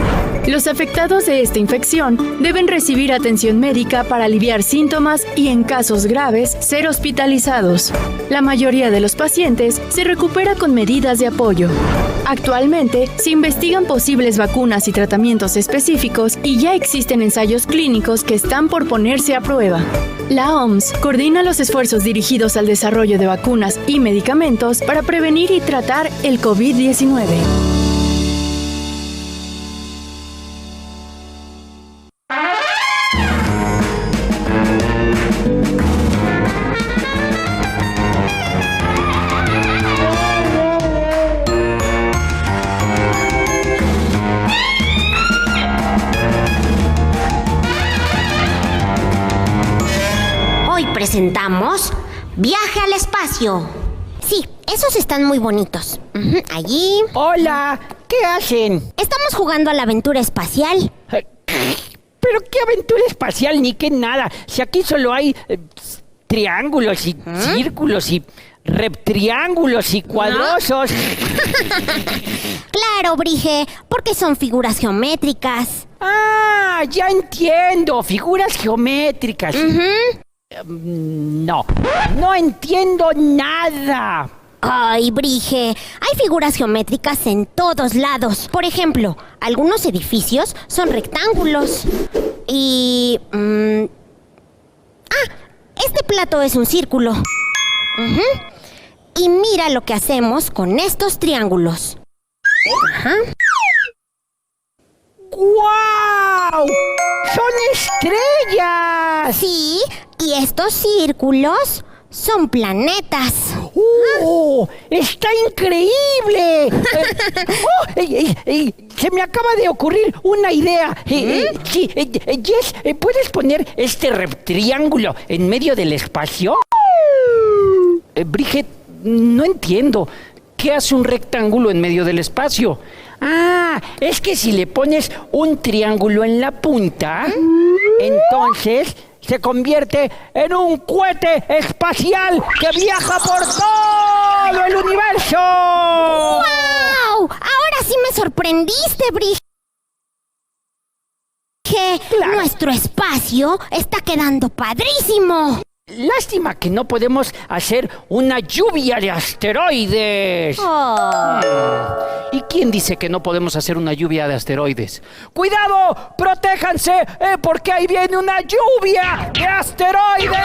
Los afectados de esta infección deben recibir atención médica para aliviar síntomas y, en casos graves, ser hospitalizados. La mayoría de los pacientes se recupera con medidas de apoyo. Actualmente se investigan posibles vacunas y tratamientos específicos y ya existen ensayos clínicos que están por ponerse a prueba. La OMS coordina los esfuerzos dirigidos al desarrollo de vacunas y medicamentos para prevenir y tratar el COVID-19. Hoy presentamos Viaje al espacio. Sí, esos están muy bonitos. Allí. Hola, ¿qué hacen? Estamos jugando a la aventura espacial. ¿Pero qué aventura espacial ni qué nada? Si aquí solo hay triángulos y círculos y reptriángulos y cuadrosos. Claro, Brige, porque son figuras geométricas. Ah, ya entiendo, figuras geométricas. No entiendo nada. Ay, Brige, hay figuras geométricas en todos lados. Por ejemplo, algunos edificios son rectángulos. Y... este plato es un círculo. Y mira lo que hacemos con estos triángulos. ¡Guau! ¡Son estrellas! Sí, y estos círculos son planetas. ¡Oh! ¡Está increíble! Se me acaba de ocurrir una idea. Sí, Jess, ¿puedes poner este triángulo en medio del espacio? Bridget, no entiendo. ¿Qué hace un rectángulo en medio del espacio? Ah, es que si le pones un triángulo en la punta, entonces se convierte en un cohete espacial que viaja por todo el universo. ¡Wow! Ahora sí me sorprendiste, Bridget. Claro. Nuestro espacio está quedando padrísimo. Lástima que no podemos hacer una lluvia de asteroides. ¿Y quién dice que no podemos hacer una lluvia de asteroides? ¡Cuidado! ¡Protéjanse! Porque ahí viene una lluvia de asteroides.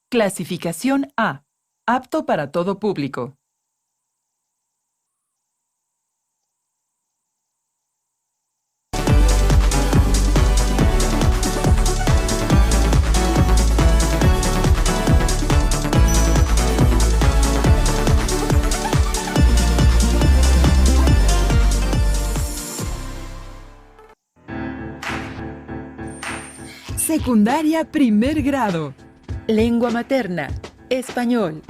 Clasificación A. Apto para todo público. Secundaria primer grado. Lengua materna, español.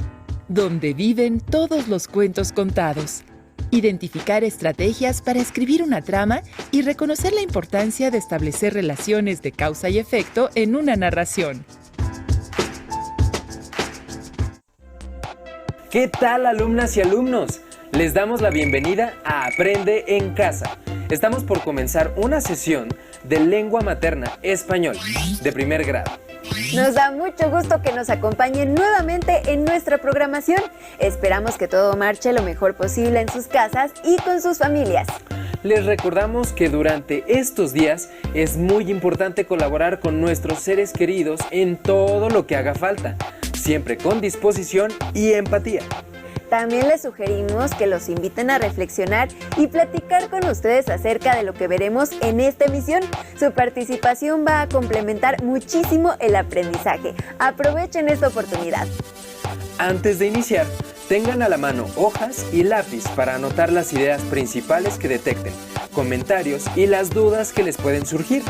Donde viven todos los cuentos contados. Identificar estrategias para escribir una trama y reconocer la importancia de establecer relaciones de causa y efecto en una narración. ¿Qué tal, alumnas y alumnos? Les damos la bienvenida a Aprende en Casa. Estamos por comenzar una sesión de lengua materna español de primer grado. Nos da mucho gusto que nos acompañen nuevamente en nuestra programación. Esperamos que todo marche lo mejor posible en sus casas y con sus familias. Les recordamos que durante estos días es muy importante colaborar con nuestros seres queridos en todo lo que haga falta, siempre con disposición y empatía. También les sugerimos que los inviten a reflexionar y platicar con ustedes acerca de lo que veremos en esta emisión. Su participación va a complementar muchísimo el aprendizaje. Aprovechen esta oportunidad. Antes de iniciar, tengan a la mano hojas y lápiz para anotar las ideas principales que detecten, comentarios y las dudas que les pueden surgir.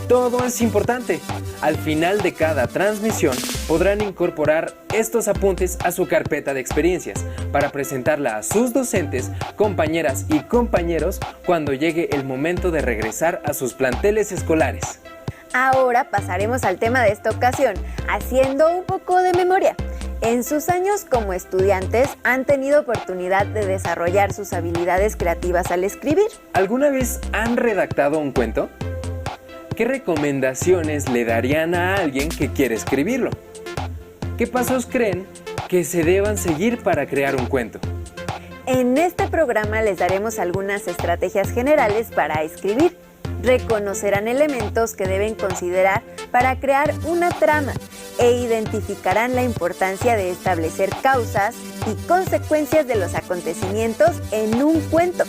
todo es importante. Al final de cada transmisión podrán incorporar estos apuntes a su carpeta de experiencias para presentarla a sus docentes, compañeras y compañeros cuando llegue el momento de regresar a sus planteles escolares. Ahora pasaremos al tema de esta ocasión, haciendo un poco de memoria. En sus años como estudiantes han tenido oportunidad de desarrollar sus habilidades creativas al escribir. ¿Alguna vez han redactado un cuento? ¿Qué recomendaciones le darían a alguien que quiere escribirlo? ¿Qué pasos creen que se deban seguir para crear un cuento? En este programa les daremos algunas estrategias generales para escribir. Reconocerán elementos que deben considerar para crear una trama e identificarán la importancia de establecer causas y consecuencias de los acontecimientos en un cuento.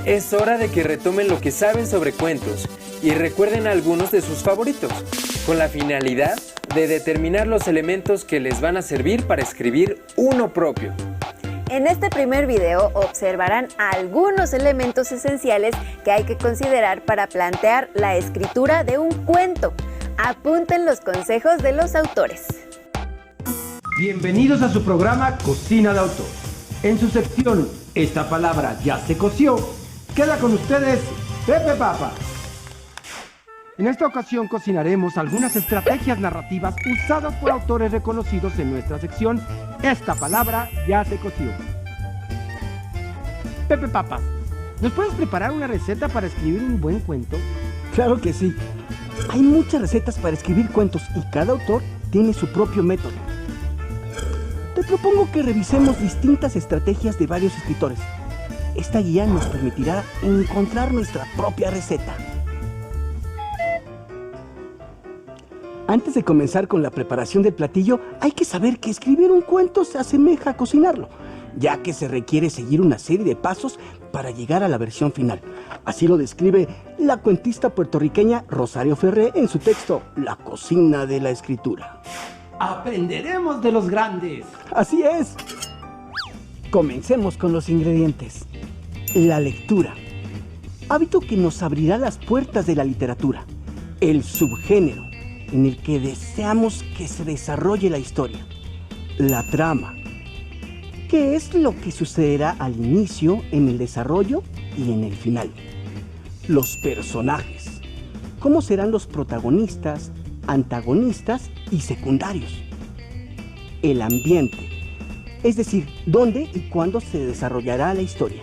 Es hora de que retomen lo que saben sobre cuentos y recuerden algunos de sus favoritos, con la finalidad de determinar los elementos que les van a servir para escribir uno propio. En este primer video observarán algunos elementos esenciales que hay que considerar para plantear la escritura de un cuento. Apunten los consejos de los autores. Bienvenidos a su programa Cocina de Autor. En su sección Esta palabra ya se coció, queda con ustedes Pepe Papa. En esta ocasión cocinaremos algunas estrategias narrativas usadas por autores reconocidos en nuestra sección Esta palabra ya se coció. Pepe Papas, ¿nos puedes preparar una receta para escribir un buen cuento? Claro que sí. Hay muchas recetas para escribir cuentos y cada autor tiene su propio método. Te propongo que revisemos distintas estrategias de varios escritores. Esta guía nos permitirá encontrar nuestra propia receta. Antes de comenzar con la preparación del platillo, hay que saber que escribir un cuento se asemeja a cocinarlo, ya que se requiere seguir una serie de pasos para llegar a la versión final. Así lo describe la cuentista puertorriqueña Rosario Ferré en su texto La cocina de la escritura. ¡Aprenderemos de los grandes! Así es. Comencemos con los ingredientes. La lectura, hábito que nos abrirá las puertas de la literatura. El subgénero en el que deseamos que se desarrolle la historia. La trama, que es lo que sucederá al inicio, en el desarrollo y en el final. Los personajes, cómo serán los protagonistas, antagonistas y secundarios. El ambiente, es decir, dónde y cuándo se desarrollará la historia.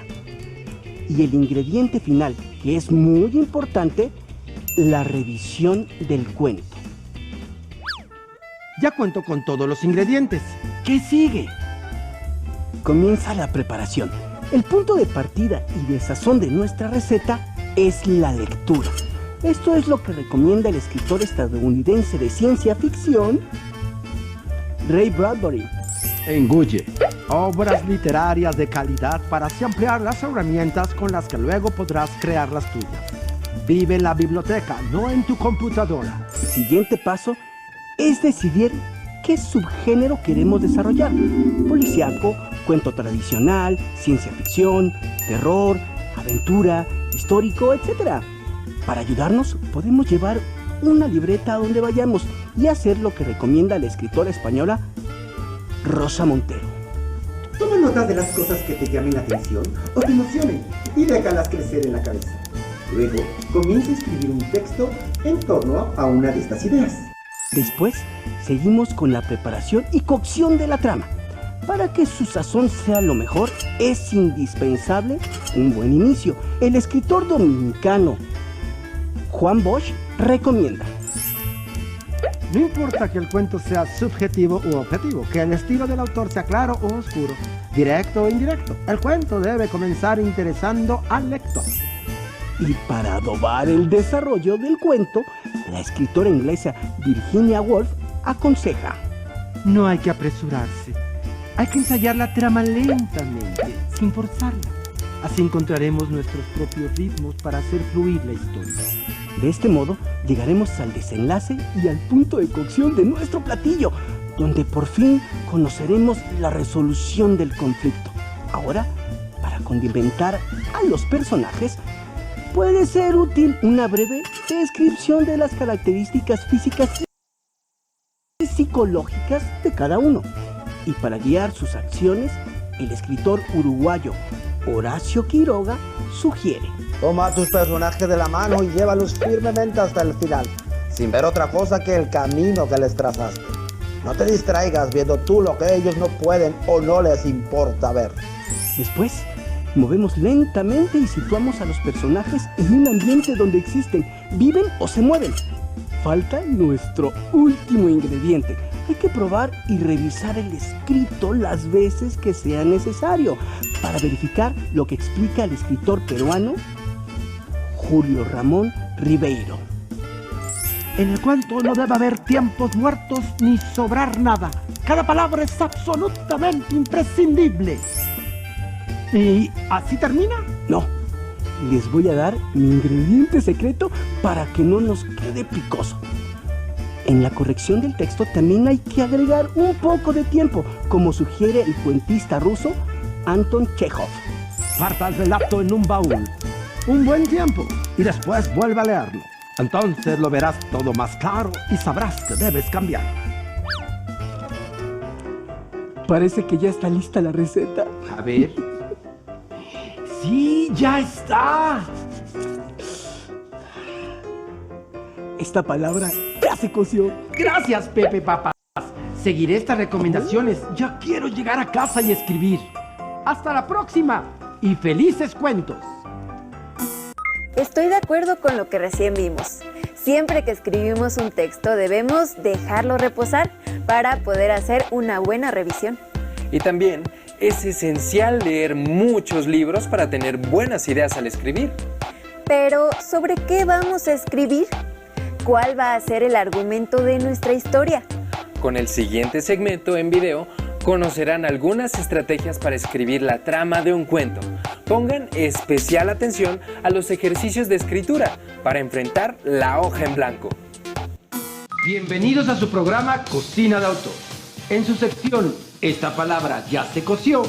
Y el ingrediente final, que es muy importante, la revisión del cuento. Ya cuento con todos los ingredientes. ¿Qué sigue? Comienza la preparación. El punto de partida y de sazón de nuestra receta es la lectura. Esto es lo que recomienda el escritor estadounidense de ciencia ficción, Ray Bradbury. Engulle obras literarias de calidad para así ampliar las herramientas con las que luego podrás crear las tuyas. Vive en la biblioteca, no en tu computadora. El siguiente paso es decidir qué subgénero queremos desarrollar. Policíaco, cuento tradicional, ciencia ficción, terror, aventura, histórico, etc. Para ayudarnos, podemos llevar una libreta a donde vayamos y hacer lo que recomienda la escritora española Rosa Montero. Toma notas de las cosas que te llamen la atención o te emocionen y déjalas crecer en la cabeza. Luego, comienza a escribir un texto en torno a una de estas ideas. Después, seguimos con la preparación y cocción de la trama. Para que su sazón sea lo mejor, es indispensable un buen inicio. El escritor dominicano Juan Bosch recomienda: no importa que el cuento sea subjetivo u objetivo, que el estilo del autor sea claro o oscuro, directo o indirecto. El cuento debe comenzar interesando al lector. Y para adobar el desarrollo del cuento, la escritora inglesa Virginia Woolf aconseja: no hay que apresurarse. Hay que ensayar la trama lentamente, sin forzarla. Así encontraremos nuestros propios ritmos para hacer fluir la historia. De este modo, llegaremos al desenlace y al punto de cocción de nuestro platillo, donde por fin conoceremos la resolución del conflicto. Ahora, para condimentar a los personajes, puede ser útil una breve descripción de las características físicas y psicológicas de cada uno. Y para guiar sus acciones, el escritor uruguayo Horacio Quiroga sugiere: toma a tus personajes de la mano y llévalos firmemente hasta el final, sin ver otra cosa que el camino que les trazaste. No te distraigas viendo tú lo que ellos no pueden o no les importa ver. Después, movemos lentamente y situamos a los personajes en un ambiente donde existen, viven o se mueven. Falta nuestro último ingrediente. Hay que probar y revisar el escrito las veces que sea necesario para verificar lo que explica el escritor peruano Julio Ramón Ribeiro. En el cuento no debe haber tiempos muertos ni sobrar nada. Cada palabra es absolutamente imprescindible. ¿Y así termina? No, les voy a dar mi ingrediente secreto para que no nos quede picoso. En la corrección del texto también hay que agregar un poco de tiempo, como sugiere el cuentista ruso Anton Chekhov. Guarda el relato en un baúl, un buen tiempo, y después vuelve a leerlo. Entonces lo verás todo más claro y sabrás que debes cambiar. Parece que ya está lista la receta. A ver. ¡Sí, ya está! Esta palabra ya se coció. Gracias, Pepe Papas. Seguiré estas recomendaciones. Ya quiero llegar a casa y escribir. Hasta la próxima y felices cuentos. Estoy de acuerdo con lo que recién vimos. Siempre que escribimos un texto debemos dejarlo reposar para poder hacer una buena revisión. Y también es esencial leer muchos libros para tener buenas ideas al escribir. Pero, ¿sobre qué vamos a escribir? ¿Cuál va a ser el argumento de nuestra historia? Con el siguiente segmento en video conocerán algunas estrategias para escribir la trama de un cuento. Pongan especial atención a los ejercicios de escritura para enfrentar la hoja en blanco. Bienvenidos a su programa Cocina de Autor. En su sección Esta palabra ya se coció,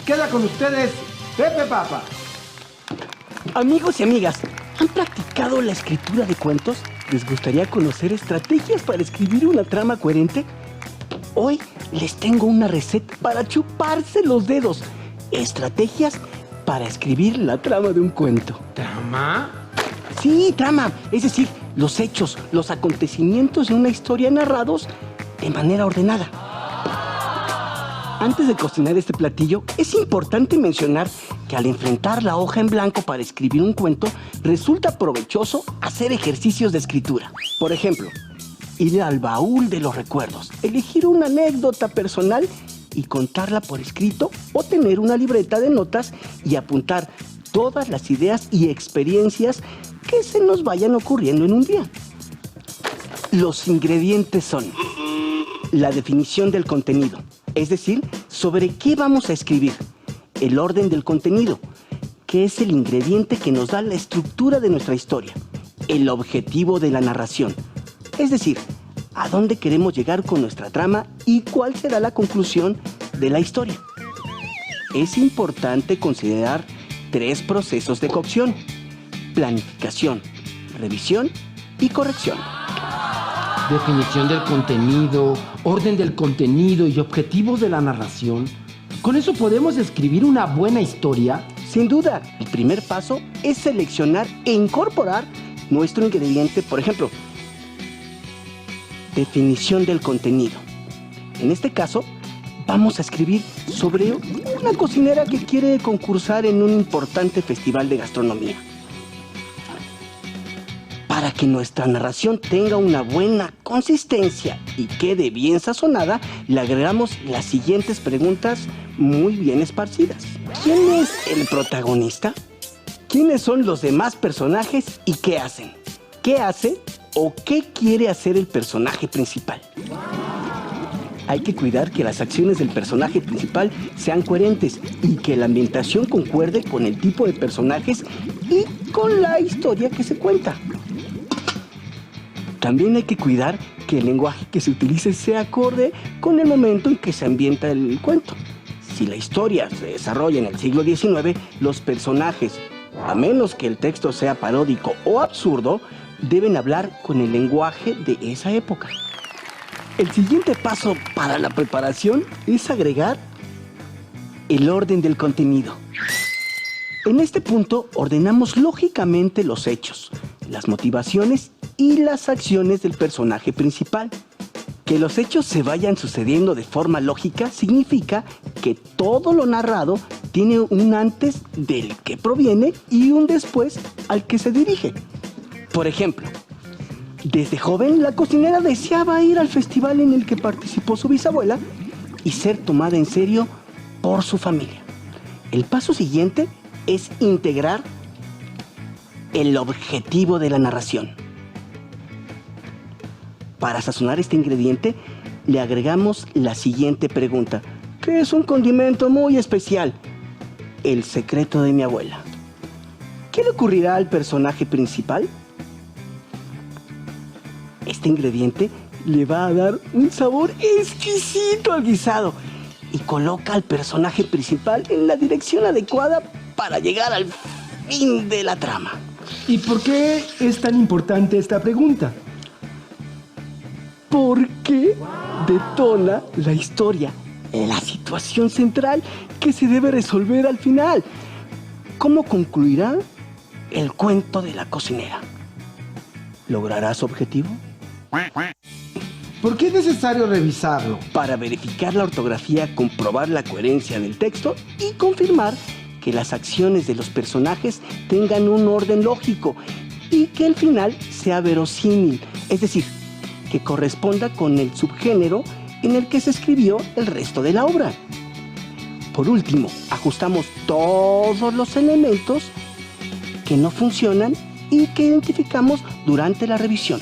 queda con ustedes Pepe Papa. Amigos y amigas, ¿han practicado la escritura de cuentos? ¿Les gustaría conocer estrategias para escribir una trama coherente? Hoy les tengo una receta para chuparse los dedos. Estrategias para escribir la trama de un cuento. ¿Trama? Sí, trama. Es decir, los hechos, los acontecimientos de una historia narrados de manera ordenada. Antes de cocinar este platillo, es importante mencionar que al enfrentar la hoja en blanco para escribir un cuento, resulta provechoso hacer ejercicios de escritura. Por ejemplo, ir al baúl de los recuerdos, elegir una anécdota personal y contarla por escrito, o tener una libreta de notas y apuntar todas las ideas y experiencias que se nos vayan ocurriendo en un día. Los ingredientes son la definición del contenido, es decir, sobre qué vamos a escribir, el orden del contenido, que es el ingrediente que nos da la estructura de nuestra historia, el objetivo de la narración, es decir, a dónde queremos llegar con nuestra trama y cuál será la conclusión de la historia. Es importante considerar 3 procesos de cocción: planificación, revisión y corrección. Definición del contenido, orden del contenido y objetivo de la narración. ¿Con eso podemos escribir una buena historia? Sin duda, el primer paso es seleccionar e incorporar nuestro ingrediente. Por ejemplo, definición del contenido. En este caso, vamos a escribir sobre una cocinera que quiere concursar en un importante festival de gastronomía. Para que nuestra narración tenga una buena consistencia y quede bien sazonada, le agregamos las siguientes preguntas muy bien esparcidas. ¿Quién es el protagonista? ¿Quiénes son los demás personajes y qué hacen? ¿Qué hace o qué quiere hacer el personaje principal? Hay que cuidar que las acciones del personaje principal sean coherentes y que la ambientación concuerde con el tipo de personajes y con la historia que se cuenta. También hay que cuidar que el lenguaje que se utilice sea acorde con el momento en que se ambienta el cuento. Si la historia se desarrolla en el siglo XIX, los personajes A menos que el texto sea paródico o absurdo, deben hablar con el lenguaje de esa época. El siguiente paso para la preparación es agregar el orden del contenido. En este punto ordenamos lógicamente los hechos, las motivaciones y las acciones del personaje principal. Que los hechos se vayan sucediendo de forma lógica significa que todo lo narrado tiene un antes del que proviene y un después al que se dirige. Por ejemplo, desde joven la cocinera deseaba ir al festival en el que participó su bisabuela y ser tomada en serio por su familia. El paso siguiente es integrar el objetivo de la narración. Para sazonar este ingrediente, le agregamos la siguiente pregunta, que es un condimento muy especial: el secreto de mi abuela. ¿Qué le ocurrirá al personaje principal? Este ingrediente le va a dar un sabor exquisito al guisado y coloca al personaje principal en la dirección adecuada para llegar al fin de la trama. ¿Y por qué es tan importante esta pregunta? Porque detona la historia, la situación central que se debe resolver al final. ¿Cómo concluirá el cuento de la cocinera? ¿Logrará su objetivo? ¿Por qué es necesario revisarlo? Para verificar la ortografía, comprobar la coherencia del texto y confirmar que las acciones de los personajes tengan un orden lógico y que el final sea verosímil, es decir, que corresponda con el subgénero en el que se escribió el resto de la obra. Por último, ajustamos todos los elementos que no funcionan y que identificamos durante la revisión.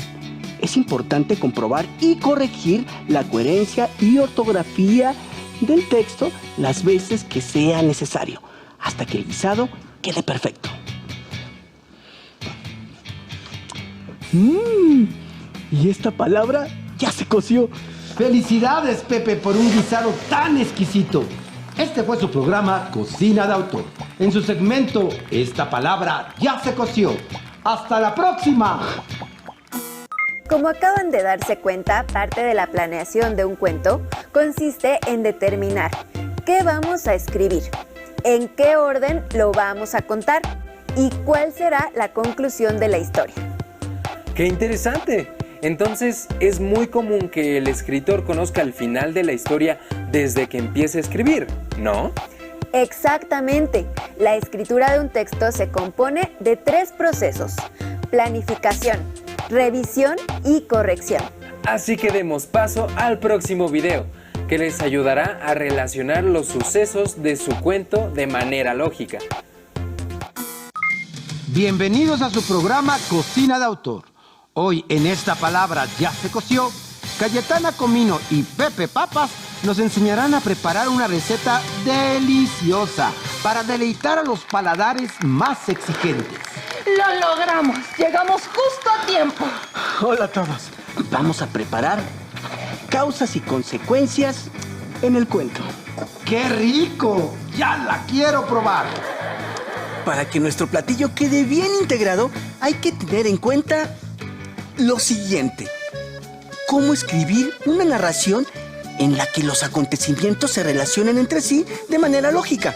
Es importante comprobar y corregir la coherencia y ortografía del texto las veces que sea necesario, hasta que el guisado quede perfecto. Y esta palabra ya se coció. ¡Felicidades, Pepe, por un guisado tan exquisito! Este fue su programa Cocina de Autor. En su segmento, esta palabra ya se coció. ¡Hasta la próxima! Como acaban de darse cuenta, parte de la planeación de un cuento consiste en determinar qué vamos a escribir, en qué orden lo vamos a contar y cuál será la conclusión de la historia. ¡Qué interesante! Entonces, es muy común que el escritor conozca el final de la historia desde que empiece a escribir, ¿no? Exactamente. La escritura de un texto se compone de 3 procesos: planificación, revisión y corrección. Así que demos paso al próximo video, que les ayudará a relacionar los sucesos de su cuento de manera lógica. Bienvenidos a su programa Cocina de Autor. Hoy en esta palabra ya se coció, Cayetana Comino y Pepe Papas nos enseñarán a preparar una receta deliciosa para deleitar a los paladares más exigentes. ¡Lo logramos! ¡Llegamos justo a tiempo! Hola a todos. Vamos a preparar causas y consecuencias en el cuento. ¡Qué rico! ¡Ya la quiero probar! Para que nuestro platillo quede bien integrado, hay que tener en cuenta lo siguiente: cómo escribir una narración en la que los acontecimientos se relacionen entre sí de manera lógica.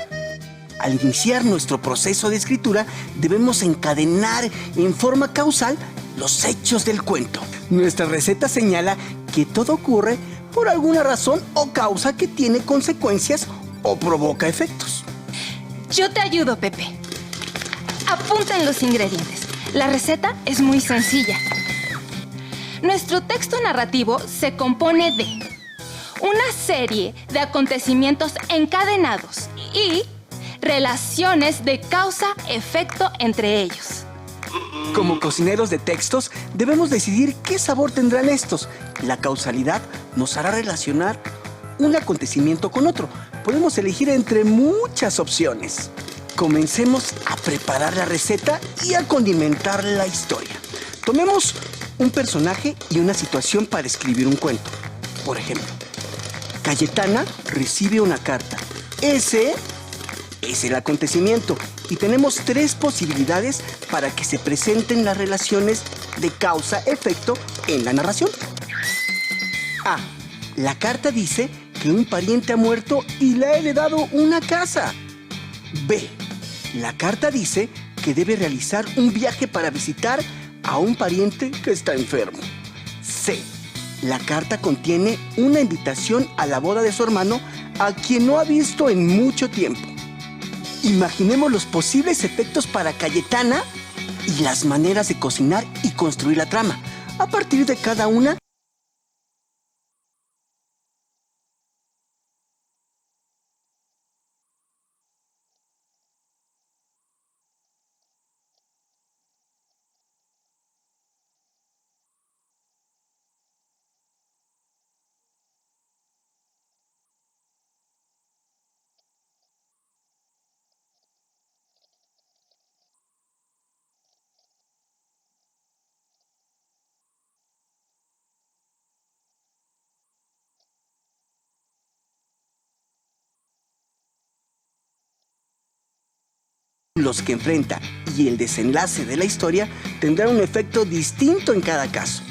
Al iniciar nuestro proceso de escritura, debemos encadenar en forma causal los hechos del cuento. Nuestra receta señala que todo ocurre por alguna razón o causa que tiene consecuencias o provoca efectos. Yo te ayudo, Pepe. Apunten los ingredientes. La receta es muy sencilla. Nuestro texto narrativo se compone de una serie de acontecimientos encadenados y relaciones de causa-efecto entre ellos. Como cocineros de textos, debemos decidir qué sabor tendrán estos. La causalidad nos hará relacionar un acontecimiento con otro. Podemos elegir entre muchas opciones. Comencemos a preparar la receta y a condimentar la historia. Tomemos un personaje y una situación para escribir un cuento. Por ejemplo, Cayetana recibe una carta. Ese es el acontecimiento y tenemos 3 posibilidades para que se presenten las relaciones de causa-efecto en la narración. A. La carta dice que un pariente ha muerto y le ha heredado una casa. B. La carta dice que debe realizar un viaje para visitar a un pariente que está enfermo. C. La carta contiene una invitación a la boda de su hermano a quien no ha visto en mucho tiempo. Imaginemos los posibles efectos para Cayetana y las maneras de cocinar y construir la trama. A partir de cada una, los que enfrenta y el desenlace de la historia tendrán un efecto distinto en cada caso.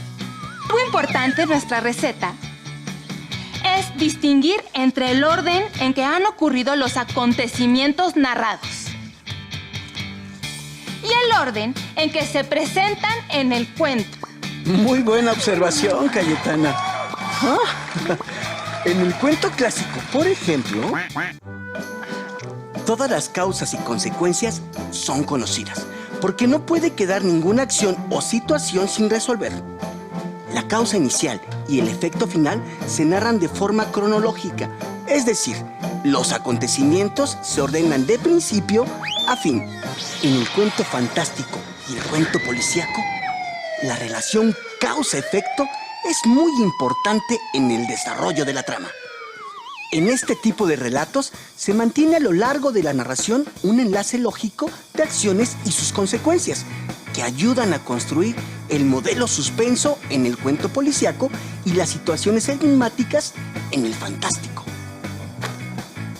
Algo importante en nuestra receta es distinguir entre el orden en que han ocurrido los acontecimientos narrados y el orden en que se presentan en el cuento. Muy buena observación, Cayetana. En el cuento clásico, por ejemplo, todas las causas y consecuencias son conocidas, porque no puede quedar ninguna acción o situación sin resolver. La causa inicial y el efecto final se narran de forma cronológica, es decir, los acontecimientos se ordenan de principio a fin. En el cuento fantástico y el cuento policíaco, la relación causa-efecto es muy importante en el desarrollo de la trama. En este tipo de relatos se mantiene a lo largo de la narración un enlace lógico de acciones y sus consecuencias, que ayudan a construir el modelo suspenso en el cuento policíaco y las situaciones enigmáticas en el fantástico.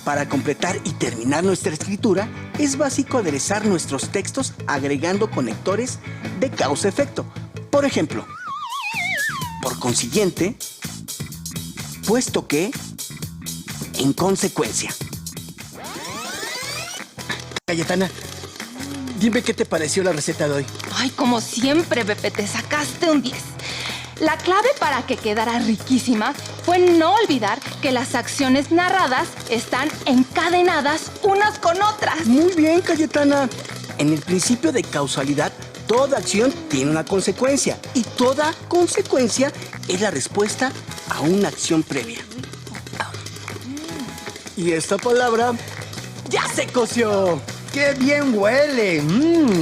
Para completar y terminar nuestra escritura, es básico aderezar nuestros textos agregando conectores de causa-efecto. Por ejemplo, por consiguiente, puesto que, en consecuencia. Cayetana, dime qué te pareció la receta de hoy. Ay, como siempre, Pepe, te sacaste un 10. La clave para que quedara riquísima fue no olvidar que las acciones narradas están encadenadas unas con otras. Muy bien, Cayetana. En el principio de causalidad, toda acción tiene una consecuencia y toda consecuencia es la respuesta a una acción previa. Y esta palabra ya se coció. ¡Qué bien huele!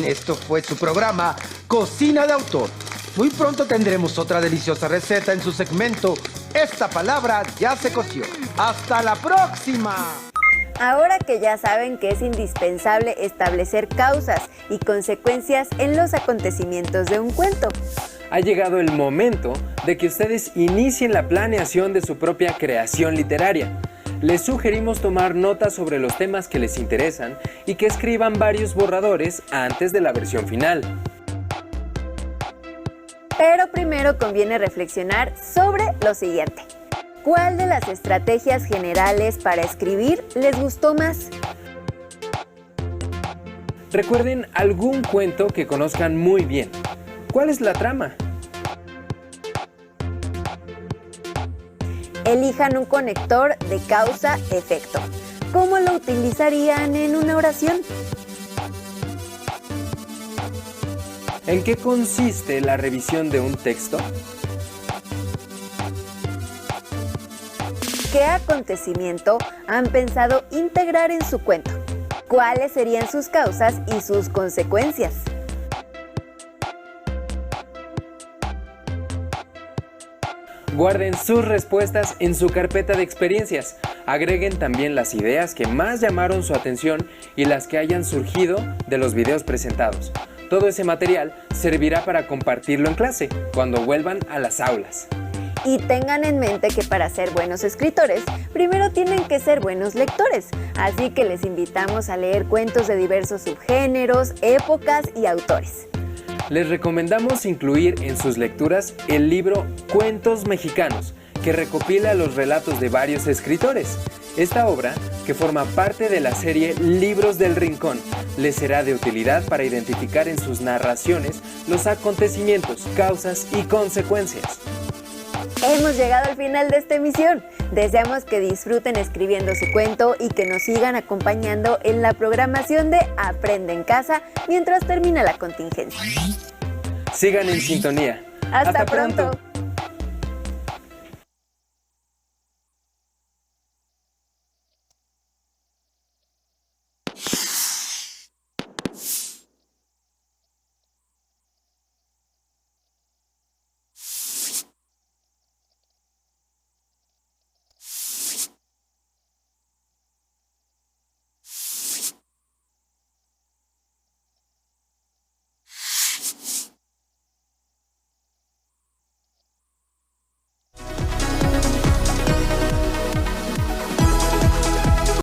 Esto fue su programa Cocina de Autor. Muy pronto tendremos otra deliciosa receta en su segmento Esta palabra ya se coció. ¡Hasta la próxima! Ahora que ya saben que es indispensable establecer causas y consecuencias en los acontecimientos de un cuento, ha llegado el momento de que ustedes inicien la planeación de su propia creación literaria. Les sugerimos tomar notas sobre los temas que les interesan y que escriban varios borradores antes de la versión final. Pero primero conviene reflexionar sobre lo siguiente. ¿Cuál de las estrategias generales para escribir les gustó más? Recuerden algún cuento que conozcan muy bien. ¿Cuál es la trama? Elijan un conector de causa-efecto. ¿Cómo lo utilizarían en una oración? ¿En qué consiste la revisión de un texto? ¿Qué acontecimiento han pensado integrar en su cuento? ¿Cuáles serían sus causas y sus consecuencias? Guarden sus respuestas en su carpeta de experiencias. Agreguen también las ideas que más llamaron su atención y las que hayan surgido de los videos presentados. Todo ese material servirá para compartirlo en clase, cuando vuelvan a las aulas. Y tengan en mente que para ser buenos escritores, primero tienen que ser buenos lectores. Así que les invitamos a leer cuentos de diversos subgéneros, épocas y autores. Les recomendamos incluir en sus lecturas el libro Cuentos Mexicanos, que recopila los relatos de varios escritores. Esta obra, que forma parte de la serie Libros del Rincón, les será de utilidad para identificar en sus narraciones los acontecimientos, causas y consecuencias. Hemos llegado al final de esta emisión. Deseamos que disfruten escribiendo su cuento y que nos sigan acompañando en la programación de Aprende en Casa mientras termina la contingencia. Sigan en sintonía. Hasta pronto.